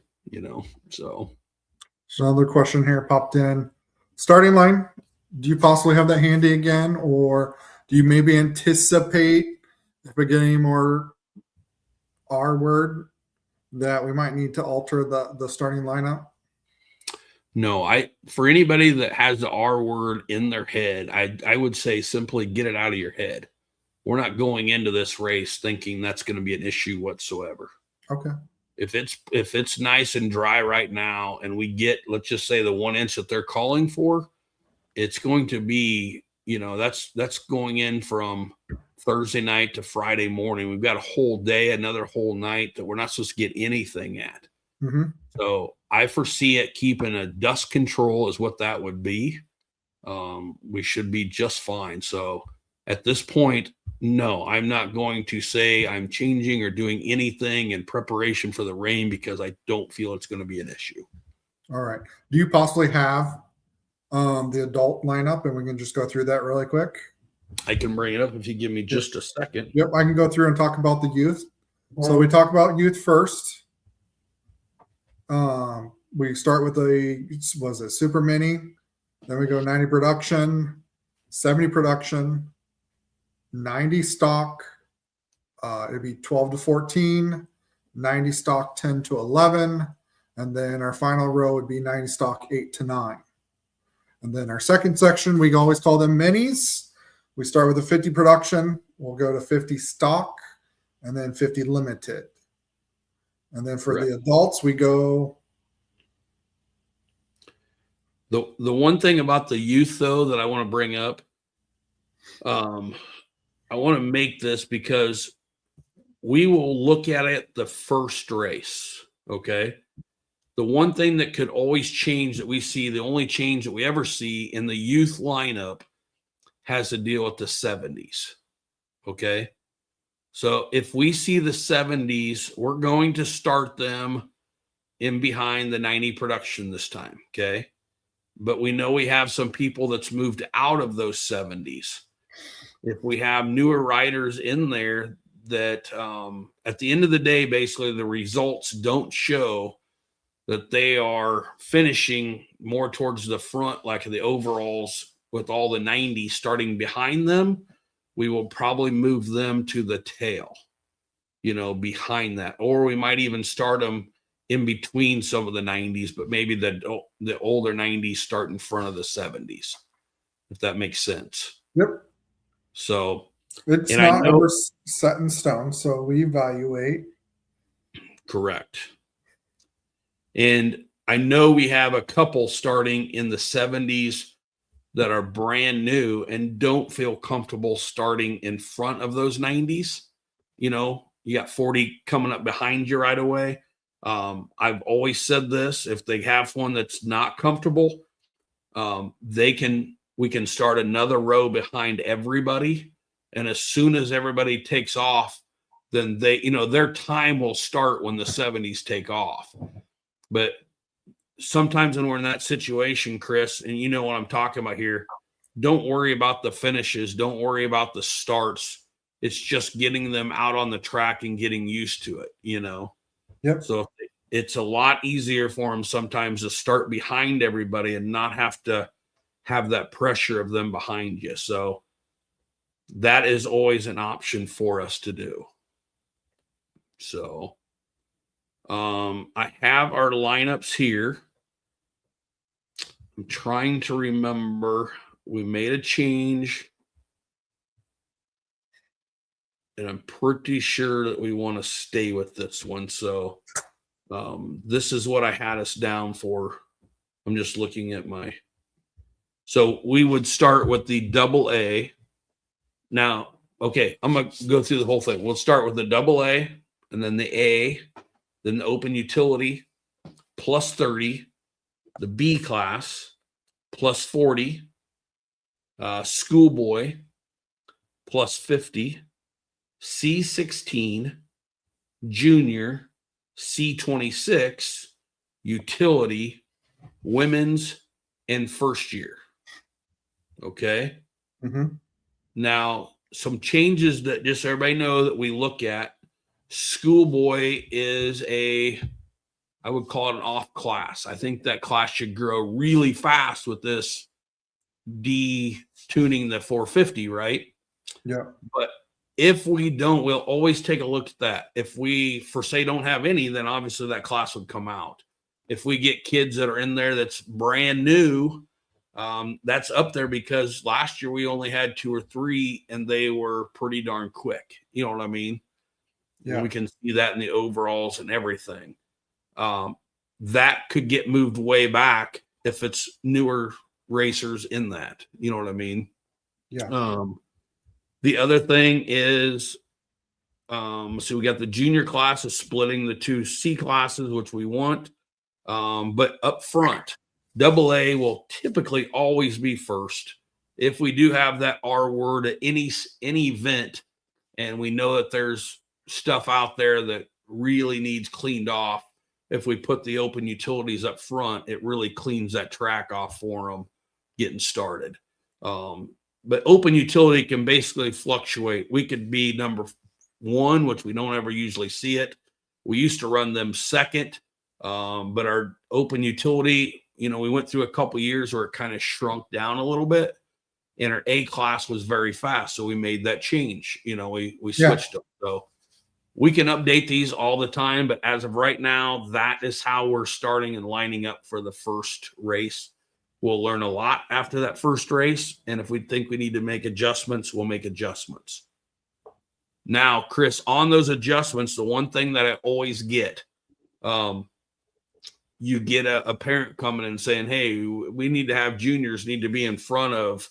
so. Another question here popped in. Starting line, do you possibly have that handy again, or do you maybe anticipate if we get any more R word that we might need to alter the starting lineup? No, for anybody that has the R word in their head, I would say simply get it out of your head. We're not going into this race thinking that's going to be an issue whatsoever. Okay. If it's nice and dry right now, and we get, let's just say, the 1 inch that they're calling for, it's going to be, that's going in from Thursday night to Friday morning. We've got a whole day, another whole night that we're not supposed to get anything at. Mm-hmm. So I foresee it keeping a dust control is what that would be. We should be just fine. So at this point, no, I'm not going to say I'm changing or doing anything in preparation for the rain, because I don't feel it's going to be an issue. All right. Do you possibly have the adult lineup, and we can just go through that really quick? I can bring it up if you give me just a second. Yep, I can go through and talk about the youth. So we talk about youth first. We start with Super Mini. Then we go 90 production, 70 production, 90 stock. It'd be 12 to 14, 90 stock 10 to 11. And then our final row would be 90 stock 8 to 9. And then our second section, we always call them minis. We start with a 50 production. We'll go to 50 stock and then 50 limited. And then for the adults, we go. The one thing about the youth, though, that I want to bring up, I want to make this because we will look at it the first race, okay? The one thing that could always change that we see, the only change that we ever see in the youth lineup, has to deal with the 70s, okay? So if we see the 70s, we're going to start them in behind the 90 production this time, okay? But we know we have some people that's moved out of those 70s. If we have newer riders in there that at the end of the day, basically the results don't show that they are finishing more towards the front, like the overalls with all the 90s starting behind them, we will probably move them to the tail, behind that. Or we might even start them in between some of the 90s, but maybe the older 90s start in front of the 70s, if that makes sense. Yep. So it's not ever set in stone, so we evaluate. Correct. And I know we have a couple starting in the 70s that are brand new and don't feel comfortable starting in front of those 90s. You got 40 coming up behind you right away. I've always said this: if they have one that's not comfortable, we can start another row behind everybody. And as soon as everybody takes off, then their time will start when the 70s take off. But sometimes when we're in that situation, Chris, and you know what I'm talking about here, don't worry about the finishes. Don't worry about the starts. It's just getting them out on the track and getting used to it, Yep. So it's a lot easier for them sometimes to start behind everybody and not have to have that pressure of them behind you. So that is always an option for us to do. So I have our lineups here. I'm trying to remember. We made a change. And I'm pretty sure that we want to stay with this one. So this is what I had us down for. I'm just looking at my. So we would start with the double A. Now, okay, I'm going to go through the whole thing. We'll start with the double A and then the A, then the open utility plus 30, the B class plus 40, schoolboy plus 50, C16, junior, C26, utility, women's, and first year. Okay. Mm-hmm. Now, some changes that just everybody know that we look at. Schoolboy is I would call it an off class. I think that class should grow really fast with this detuning the 450, right? Yeah. But if we don't, we'll always take a look at that. If we, for say, don't have any, then obviously that class would come out. If we get kids that are in there that's brand new, that's up there because last year we only had 2 or 3 and they were pretty darn quick. You know what I mean? Yeah. We can see that in the overalls and everything. That could get moved way back if it's newer racers in that. You know what I mean? Yeah. The other thing is, so we got the junior classes splitting the 2 C classes, which we want. But up front, double A will typically always be first. If we do have that R word at any event, and we know that there's stuff out there that really needs cleaned off, if we put the open utilities up front, it really cleans that track off for them getting started. But open utility can basically fluctuate. We could be number 1, which we don't ever usually see it. We used to run them second, but our open utility, we went through a couple years where it kind of shrunk down a little bit, and our A class was very fast. So we made that change. We switched them. So we can update these all the time, but as of right now, that is how we're starting and lining up for the first race. We'll learn a lot after that first race. And if we think we need to make adjustments, we'll make adjustments. Now, Chris, on those adjustments, the one thing that I always get, you get a parent coming and saying, hey, we need to have juniors need to be in front of,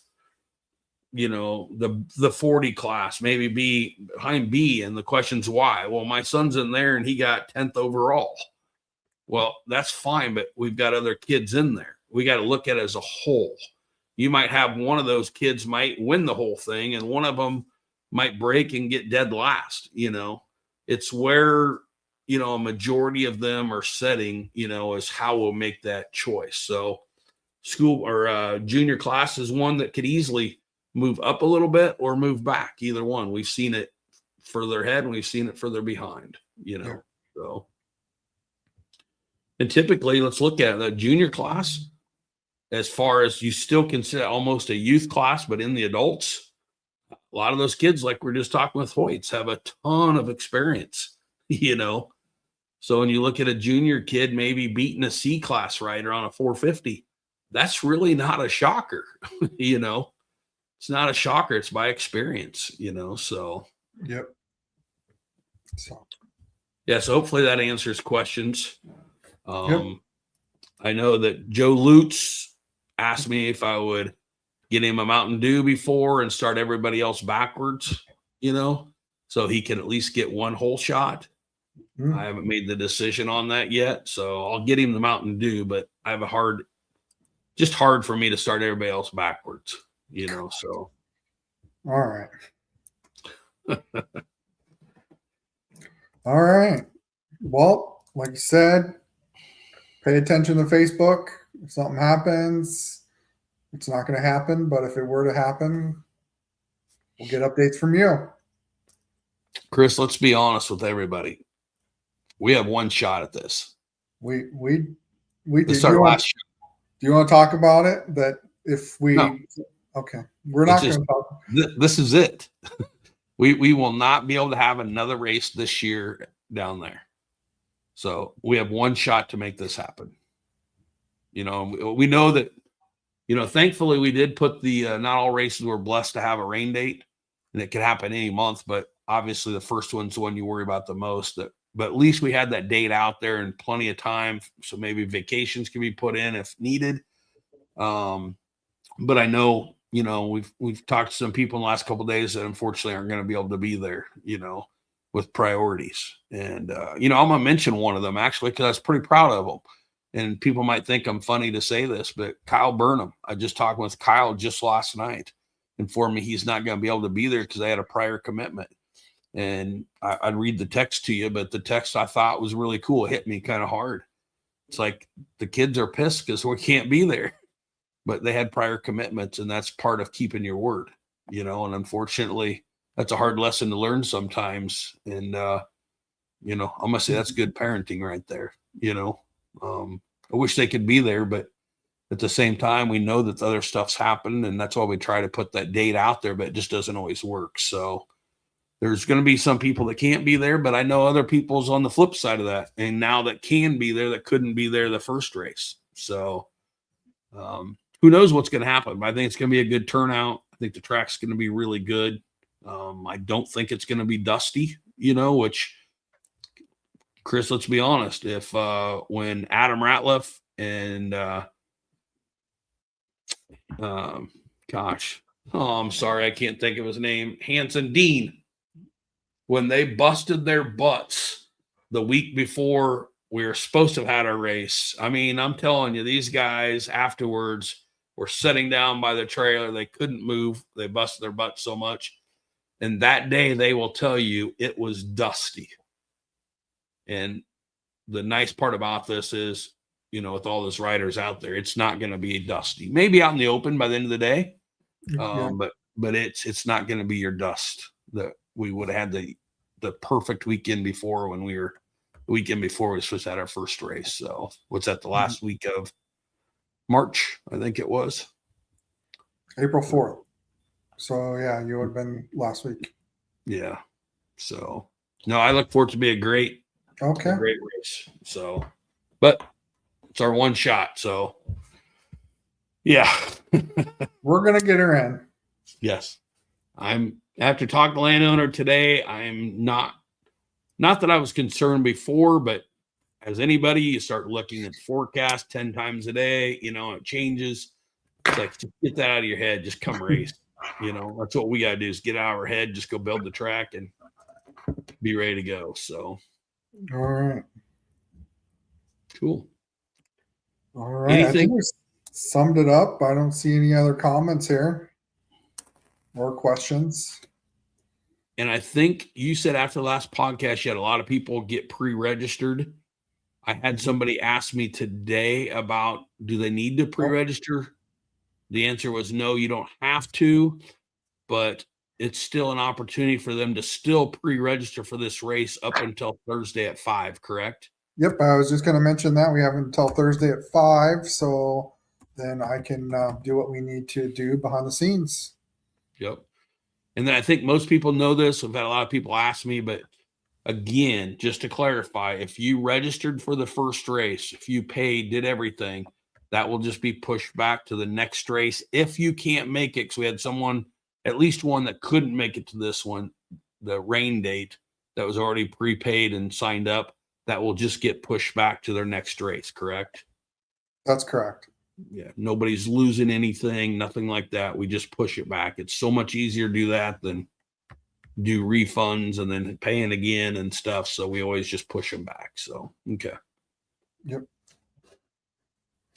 the 40 class, maybe be behind B. And the question's why? Well, my son's in there and he got 10th overall. Well, that's fine, but we've got other kids in there. We got to look at it as a whole. You might have one of those kids might win the whole thing, and one of them might break and get dead last. It's where, a majority of them are setting, is how we'll make that choice. So school or junior class is one that could easily move up a little bit or move back. Either one. We've seen it further ahead and we've seen it further behind, so. And typically, let's look at the junior class. As far as you still consider almost a youth class, but in the adults, a lot of those kids, like we're just talking with Hoyts, have a ton of experience, So when you look at a junior kid maybe beating a C class rider on a 450, that's really not a shocker, It's not a shocker. It's by experience, so. Yep. So. Yeah, so hopefully that answers questions. Yep. I know that Joe Lutz asked me if I would get him a Mountain Dew before and start everybody else backwards, so he can at least get one whole shot. I haven't made the decision on that yet, so I'll get him the Mountain Dew, but I have hard for me to start everybody else backwards, so. All right. All right. Well, like you said, pay attention to Facebook. If something happens, it's not going to happen. But if it were to happen, we'll get updates from you. Chris, let's be honest with everybody. We have one shot at this. We This is our last shot. Do you want to talk about it? That if we, No. okay, we're not It's going just- to talk. This is it. We will not be able to have another race this year down there. So we have one shot to make this happen. You know, we know that, you know, thankfully we did put the, not all races were blessed to have a rain date, and it could happen any month, but obviously the first one's the one you worry about the most. But at least we had that date out there and plenty of time. So maybe vacations can be put in if needed. But I know, you know, we've talked to some people in the last couple of days that unfortunately aren't going to be able to be there, you know, with priorities. And, you know, I'm going to mention one of them actually, because I was pretty proud of them. And people might think I'm funny to say this, but Kyle Burnham, I just talked with Kyle just last night, informed me he's not going to be able to be there because I had a prior commitment. And I'd read the text to you, but the text I thought was really cool. It hit me kind of hard. It's like the kids are pissed because we can't be there, but they had prior commitments, and that's part of keeping your word, you know, and unfortunately that's a hard lesson to learn sometimes. And, you know, I'm going to say that's good parenting right there. You know, I wish they could be there, but at the same time, we know that other stuff's happened, and that's why we try to put that date out there, but it just doesn't always work. So there's going to be some people that can't be there, but I know other people's on the flip side of that. And now that can be there, that couldn't be there the first race. So who knows what's going to happen, but I think it's going to be a good turnout. I think the track's going to be really good. I don't think it's going to be dusty, you know, which Chris, let's be honest. If when Adam Ratliff and I'm sorry, I can't think of his name, Hanson Dean, when they busted their butts the week before we were supposed to have had our race. I mean, I'm telling you, these guys afterwards were sitting down by the trailer. They couldn't move. They busted their butts so much. And that day they will tell you it was dusty. And the nice part about this is, you know, with all those riders out there, it's not going to be dusty. Maybe out in the open by the end of the day, but it's not going to be your dust that we would have had the perfect weekend before when the weekend before we were supposed to have our first race. So what's that, the last week of March, I think it was. April 4th. So yeah, you would have been last week. Yeah. So no, I look forward to be a great race. So, but it's our one shot. So yeah. We're going to get her in. Yes. After talking to landowner today, I'm not that I was concerned before, but as anybody, you start looking at the forecast 10 times a day, you know, it changes. It's like, just get that out of your head. Just come race. You know, that's what we got to do, is get out of our head, just go build the track and be ready to go. So, all right. Cool. All right. I think we summed it up. I don't see any other comments here or questions. And I think you said after the last podcast, you had a lot of people get pre-registered. I had somebody ask me today about, do they need to pre-register? The answer was no, you don't have to, but it's still an opportunity for them to still pre-register for this race up until Thursday at 5, correct? Yep. I was just going to mention that we have until Thursday at 5. So then I can do what we need to do behind the scenes. Yep. And then I think most people know this. I've had a lot of people ask me, but again, just to clarify, if you registered for the first race, if you paid, did everything, that will just be pushed back to the next race. If you can't make it, because we had someone, at least one that couldn't make it to this one, the rain date that was already prepaid and signed up, that will just get pushed back to their next race, correct? That's correct. Yeah, nobody's losing anything, nothing like that. We just push it back. It's so much easier to do that than do refunds and then paying again and stuff. So we always just push them back. So, okay. Yep.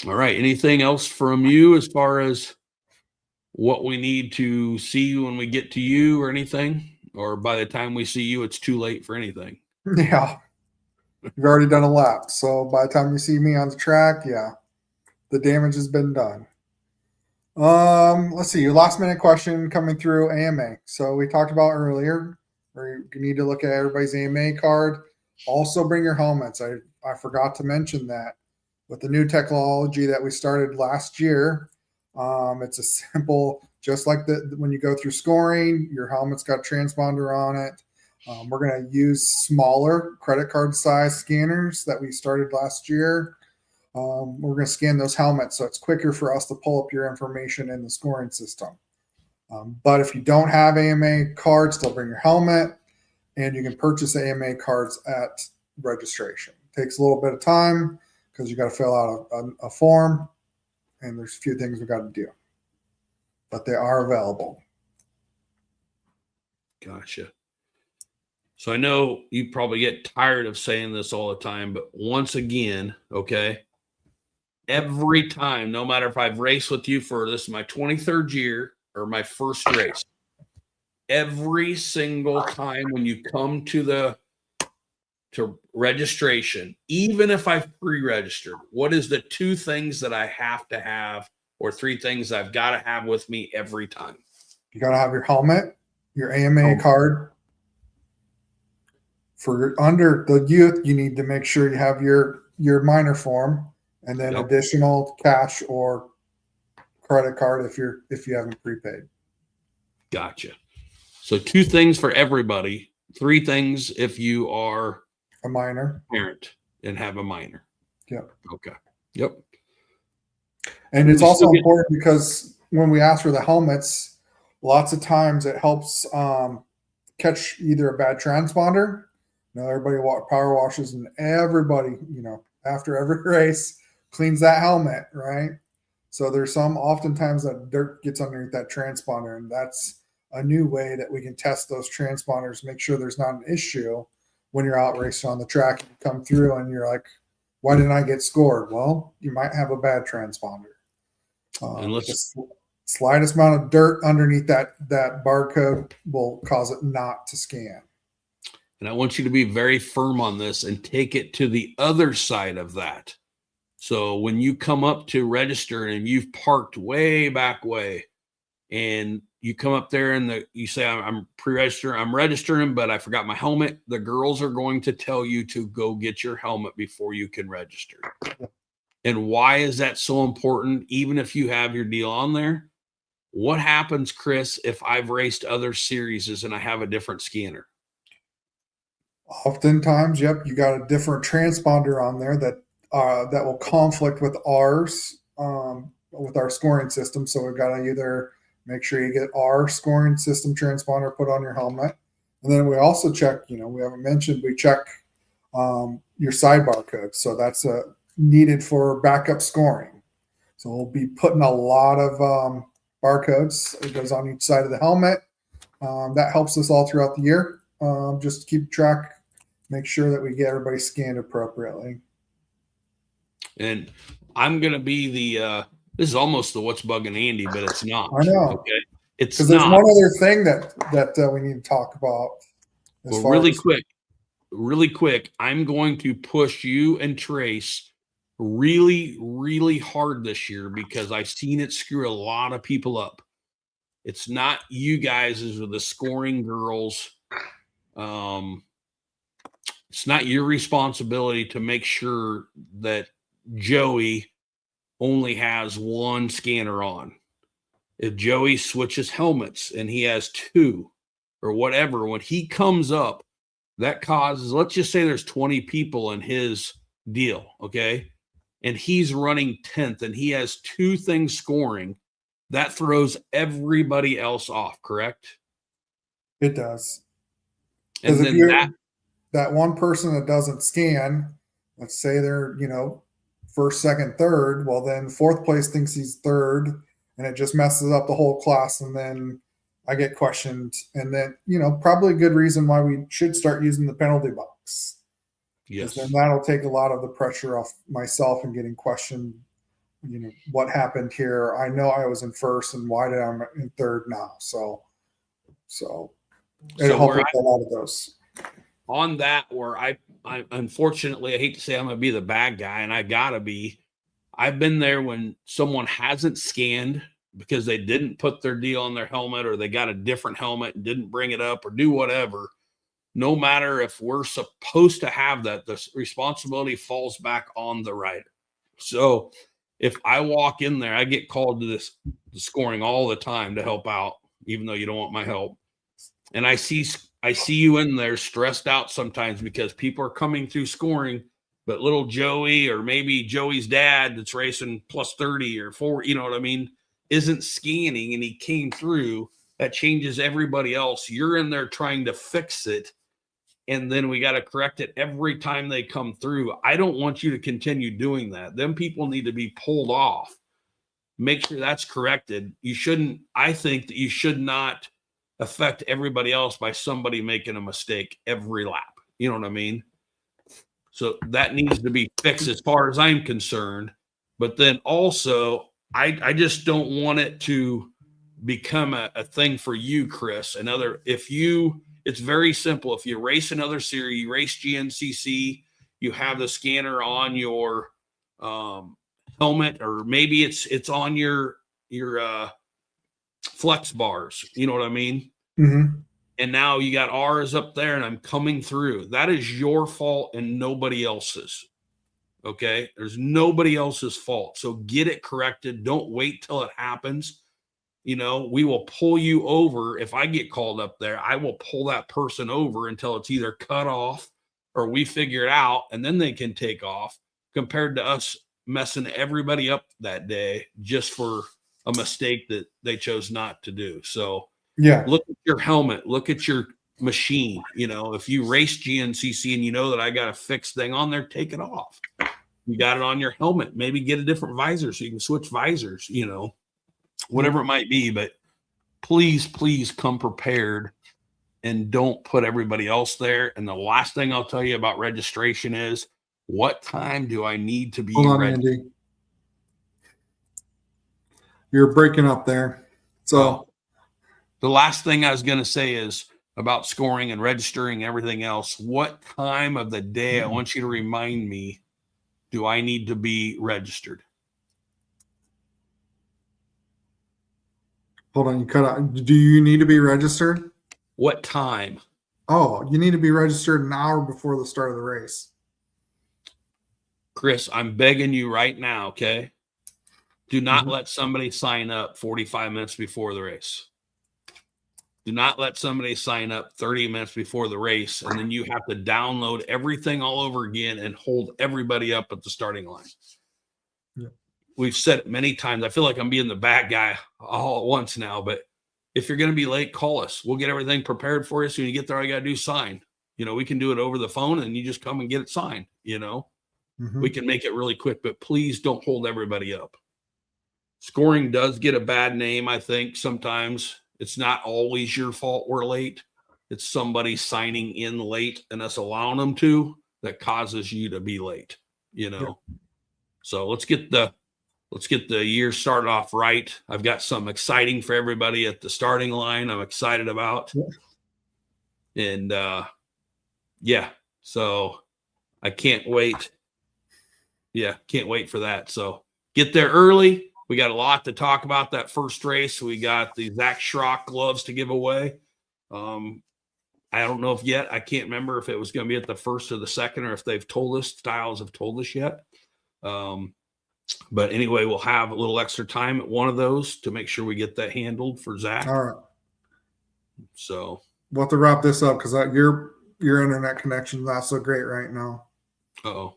All right. Anything else from you as far as what we need to see when we get to you or anything? Or by the time we see you, it's too late for anything? Yeah. You've already done a lap. So by the time you see me on the track, yeah, the damage has been done. Let's see. Last minute question coming through AMA. So we talked about earlier, where you need to look at everybody's AMA card. Also bring your helmets. I forgot to mention that with the new technology that we started last year, It's a simple, just like when you go through scoring, your helmet's got a transponder on it. We're going to use smaller credit card size scanners that we started last year. We're going to scan those helmets so it's quicker for us to pull up your information in the scoring system. But if you don't have AMA cards, still bring your helmet, and you can purchase AMA cards at registration. It takes a little bit of time because you got to fill out a form, and there's a few things we got to do, but they are available. Gotcha. So I know you probably get tired of saying this all the time, but once again, okay, every time, no matter if I've raced with you for this is my 23rd year or my first race, every single time when you come to registration, even if I've pre-registered, what is the 2 things that I have to have or 3 things I've got to have with me every time? You got to have your helmet, your AMA card. For under the youth, you need to make sure you have your minor form, and then additional cash or credit card if you haven't prepaid. Gotcha. So 2 things for everybody, 3 things if you are a minor parent and have a minor. Yep. Okay. Yep. And it's also important because when we ask for the helmets, lots of times it helps catch either a bad transponder. Everybody power washes, and everybody, after every race cleans that helmet, right? So there's oftentimes that dirt gets underneath that transponder, and that's a new way that we can test those transponders, make sure there's not an issue when you're out racing on the track and you come through and you're like, why didn't I get scored? Well, you might have a bad transponder. Just slightest amount of dirt underneath that barcode will cause it not to scan. And I want you to be very firm on this and take it to the other side of that. So when you come up to register and you've parked way back way, and you come up there and you say, I'm pre-registering, I'm registering, but I forgot my helmet. The girls are going to tell you to go get your helmet before you can register. And why is that so important? Even if you have your deal on there, what happens, Chris, if I've raced other series and I have a different scanner? Oftentimes, yep, you got a different transponder on there that will conflict with ours, with our scoring system. So we've got to either make sure you get our scoring system transponder put on your helmet, and then we also check. We haven't mentioned we check your sidebar code. So that's needed for backup scoring. So we'll be putting a lot of barcodes. It goes on each side of the helmet. That helps us all throughout the year. Just keep track. Make sure that we get everybody scanned appropriately. And I'm going to be this is almost the what's bugging Andy, but it's not. I know. Okay. It's because not. There's one other thing that we need to talk about. Well, really quick, I'm going to push you and Trace really, really hard this year because I've seen it screw a lot of people up. It's not you guys as the scoring girls. It's not your responsibility to make sure that Joey only has one scanner on. If Joey switches helmets and he has 2 or whatever, when he comes up, that causes, let's just say there's 20 people in his deal, okay? And he's running 10th and he has 2 things scoring. That throws everybody else off, correct? It does. And then that one person that doesn't scan, let's say they're, first, second, third, well, then 4th place thinks he's 3rd, and it just messes up the whole class. And then I get questioned. And then, probably a good reason why we should start using the penalty box. Yes. Then that'll take a lot of the pressure off myself and getting questioned, what happened here? I know I was in 1st, and why did I'm in 3rd now? So it'll help with a lot of those. On that, where I unfortunately, I hate to say I'm going to be the bad guy, and I got to be. I've been there when someone hasn't scanned because they didn't put their deal on their helmet, or they got a different helmet and didn't bring it up or do whatever. No matter if we're supposed to have that, the responsibility falls back on the rider. So if I walk in there, I get called to this scoring all the time to help out, even though you don't want my help. And I see you in there stressed out sometimes because people are coming through scoring, but little Joey or maybe Joey's dad that's racing plus 30 or 4, you know what I mean, isn't scanning and he came through. That changes everybody else. You're in there trying to fix it. And then we got to correct it every time they come through. I don't want you to continue doing that. Them people need to be pulled off. Make sure that's corrected. I think that you should not affect everybody else by somebody making a mistake every lap. You know what I mean? So that needs to be fixed as far as I'm concerned. But then also, I just don't want it to become a thing for you, Chris. It's very simple. If you race another series, you race GNCC, you have the scanner on your helmet, or maybe it's on your flex bars. You know what I mean? Mm-hmm. And now you got ours up there and I'm coming through. That is your fault and nobody else's. Okay? There's nobody else's fault. So get it corrected. Don't wait till it happens. You know, we will pull you over. If I get called up there, I will pull that person over until it's either cut off or we figure it out, and then they can take off, compared to us messing everybody up that day just for a mistake that they chose not to do. So Yeah. look at your helmet, look at your machine. You know, if you race GNCC and you know that I got a fixed thing on there, take it off. You got it on your helmet. Maybe get a different visor so you can switch visors, you know, whatever it might be. But please come prepared and don't put everybody else there. And the last thing I'll tell you about registration is, what time do I need to be Hold on, ready? Andy. You're breaking up there. So The last thing I was going to say is about scoring and registering, everything else. What time of the day, I want you to remind me, do I need to be registered? hold on, you cut out. Do you need to be registered? What time? Oh, you need to be registered an hour before the start of the race. Chris, I'm begging you right now, okay? Do not let somebody sign up 45 minutes before the race. Do not let somebody sign up 30 minutes before the race, and then you have to download everything all over again and hold everybody up at the starting line. Yeah. We've said it many times. I feel like I'm being the bad guy all at once now, but if you're going to be late, call us. We'll get everything prepared for you. So when you get there, all you got to do is sign. You know, we can do it over the phone and you just come and get it signed. You know, we can make it really quick, but please don't hold everybody up. Scoring does get a bad name, I think, sometimes. It's not always your fault we're late. It's somebody signing in late and us allowing them to that causes you to be late, you know. Yeah. So let's get the year started off right. I've got something exciting for everybody at the starting line I'm excited about. Yeah. And yeah, so I can't wait. Yeah, can't wait for that. So get there early. We got a lot to talk about that first race. We got the Zach Schrock gloves to give away. I don't know if yet. I can't remember if it was going to be at the first or the second, or if they've told us, Styles have told us yet. But anyway, we'll have a little extra time at one of those to make sure we get that handled for Zach. All right. So we'll have to wrap this up because your internet connection is not so great right now. Oh.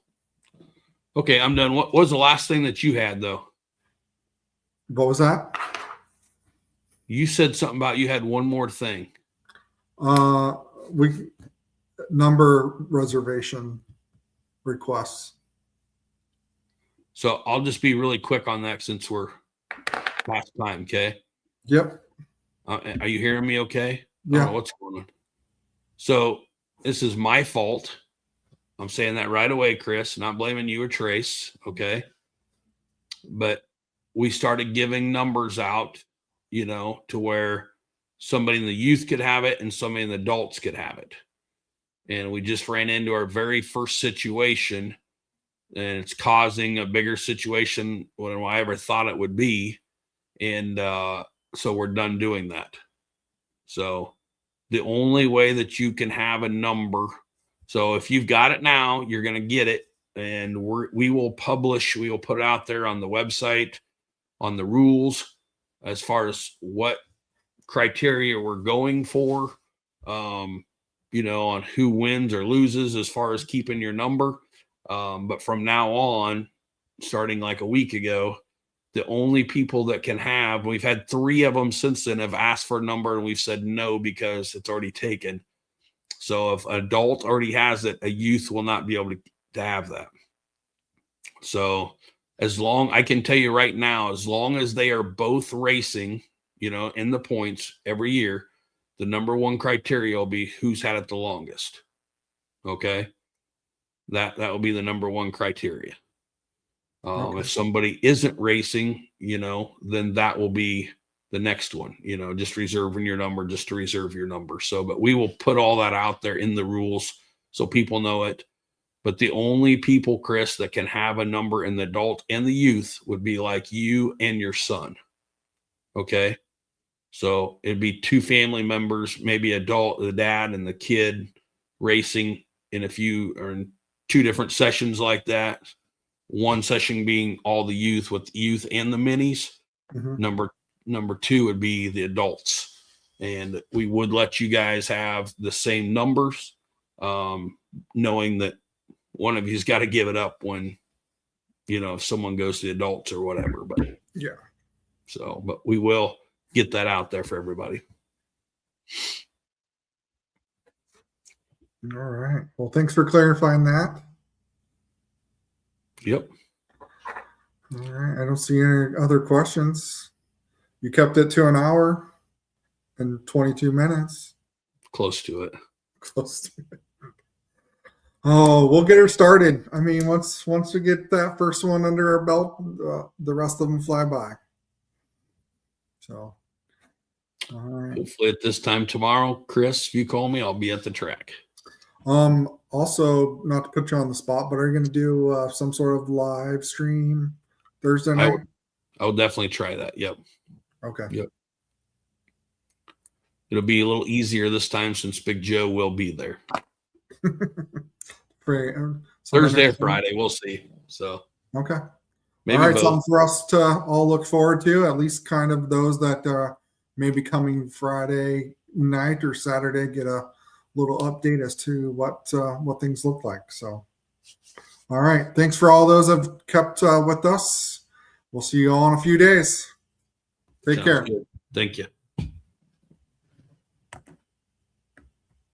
Okay, I'm done. What was the last thing that you had, though? What was that? You said something about you had one more thing. We number reservation requests. So I'll just be really quick on that since we're last time. Okay. Yep. Are you hearing me? Okay. Yeah. I don't know what's going on. So this is my fault. I'm saying that right away, Chris. Not blaming you or Trace. Okay. But we started giving numbers out, you know, to where somebody in the youth could have it and somebody in the adults could have it. And we just ran into our very first situation, and it's causing a bigger situation than I ever thought it would be. And so we're done doing that. So the only way that you can have a number, so if you've got it now, you're going to get it. and we will publish, we will put it out there on the website, on the rules, as far as what criteria we're going for, you know, on who wins or loses as far as keeping your number. But from now on, starting like a week ago, the only people that can have, we've had 3 of them since then have asked for a number and we've said no because it's already taken. So if an adult already has it, a youth will not be able to have that. So as long, I can tell you right now, as long as they are both racing, you know, in the points every year, the number 1 criteria will be who's had it the longest. Okay. That will be the number 1 criteria. Okay. If somebody isn't racing, you know, then that will be the next one, you know, just reserving your number, just to reserve your number. So, but we will put all that out there in the rules so people know it. But the only people, Chris, that can have a number in the adult and the youth would be like you and your son. Okay. So it'd be 2 family members, maybe adult, the dad and the kid racing. And if you are in 2 different sessions like that, one session being all the youth with youth and the minis, number 2 would be the adults. And we would let you guys have the same numbers, knowing that one of you's got to give it up when, you know, if someone goes to the adults or whatever. But Yeah. so, but we will get that out there for everybody. All right. Well, thanks for clarifying that. Yep. All right. I don't see any other questions. You kept it to an hour and 22 minutes. Close to it. Close to it. Oh, we'll get her started. I mean, once we get that first one under our belt, the rest of them fly by. So, all right. Hopefully at this time tomorrow, Chris, if you call me, I'll be at the track. Also, not to put you on the spot, but are you going to do some sort of live stream Thursday night? I will definitely try that. Yep. Okay. Yep. It'll be a little easier this time since Big Joe will be there. Thursday or Friday, we'll see. So okay. maybe all right, both. something for us to all look forward to, at least kind of those that may be coming Friday night or Saturday, get a little update as to what things look like. So, all right. Thanks for all those that have kept with us. We'll see you all in a few days. Take Sounds care. good. Thank you.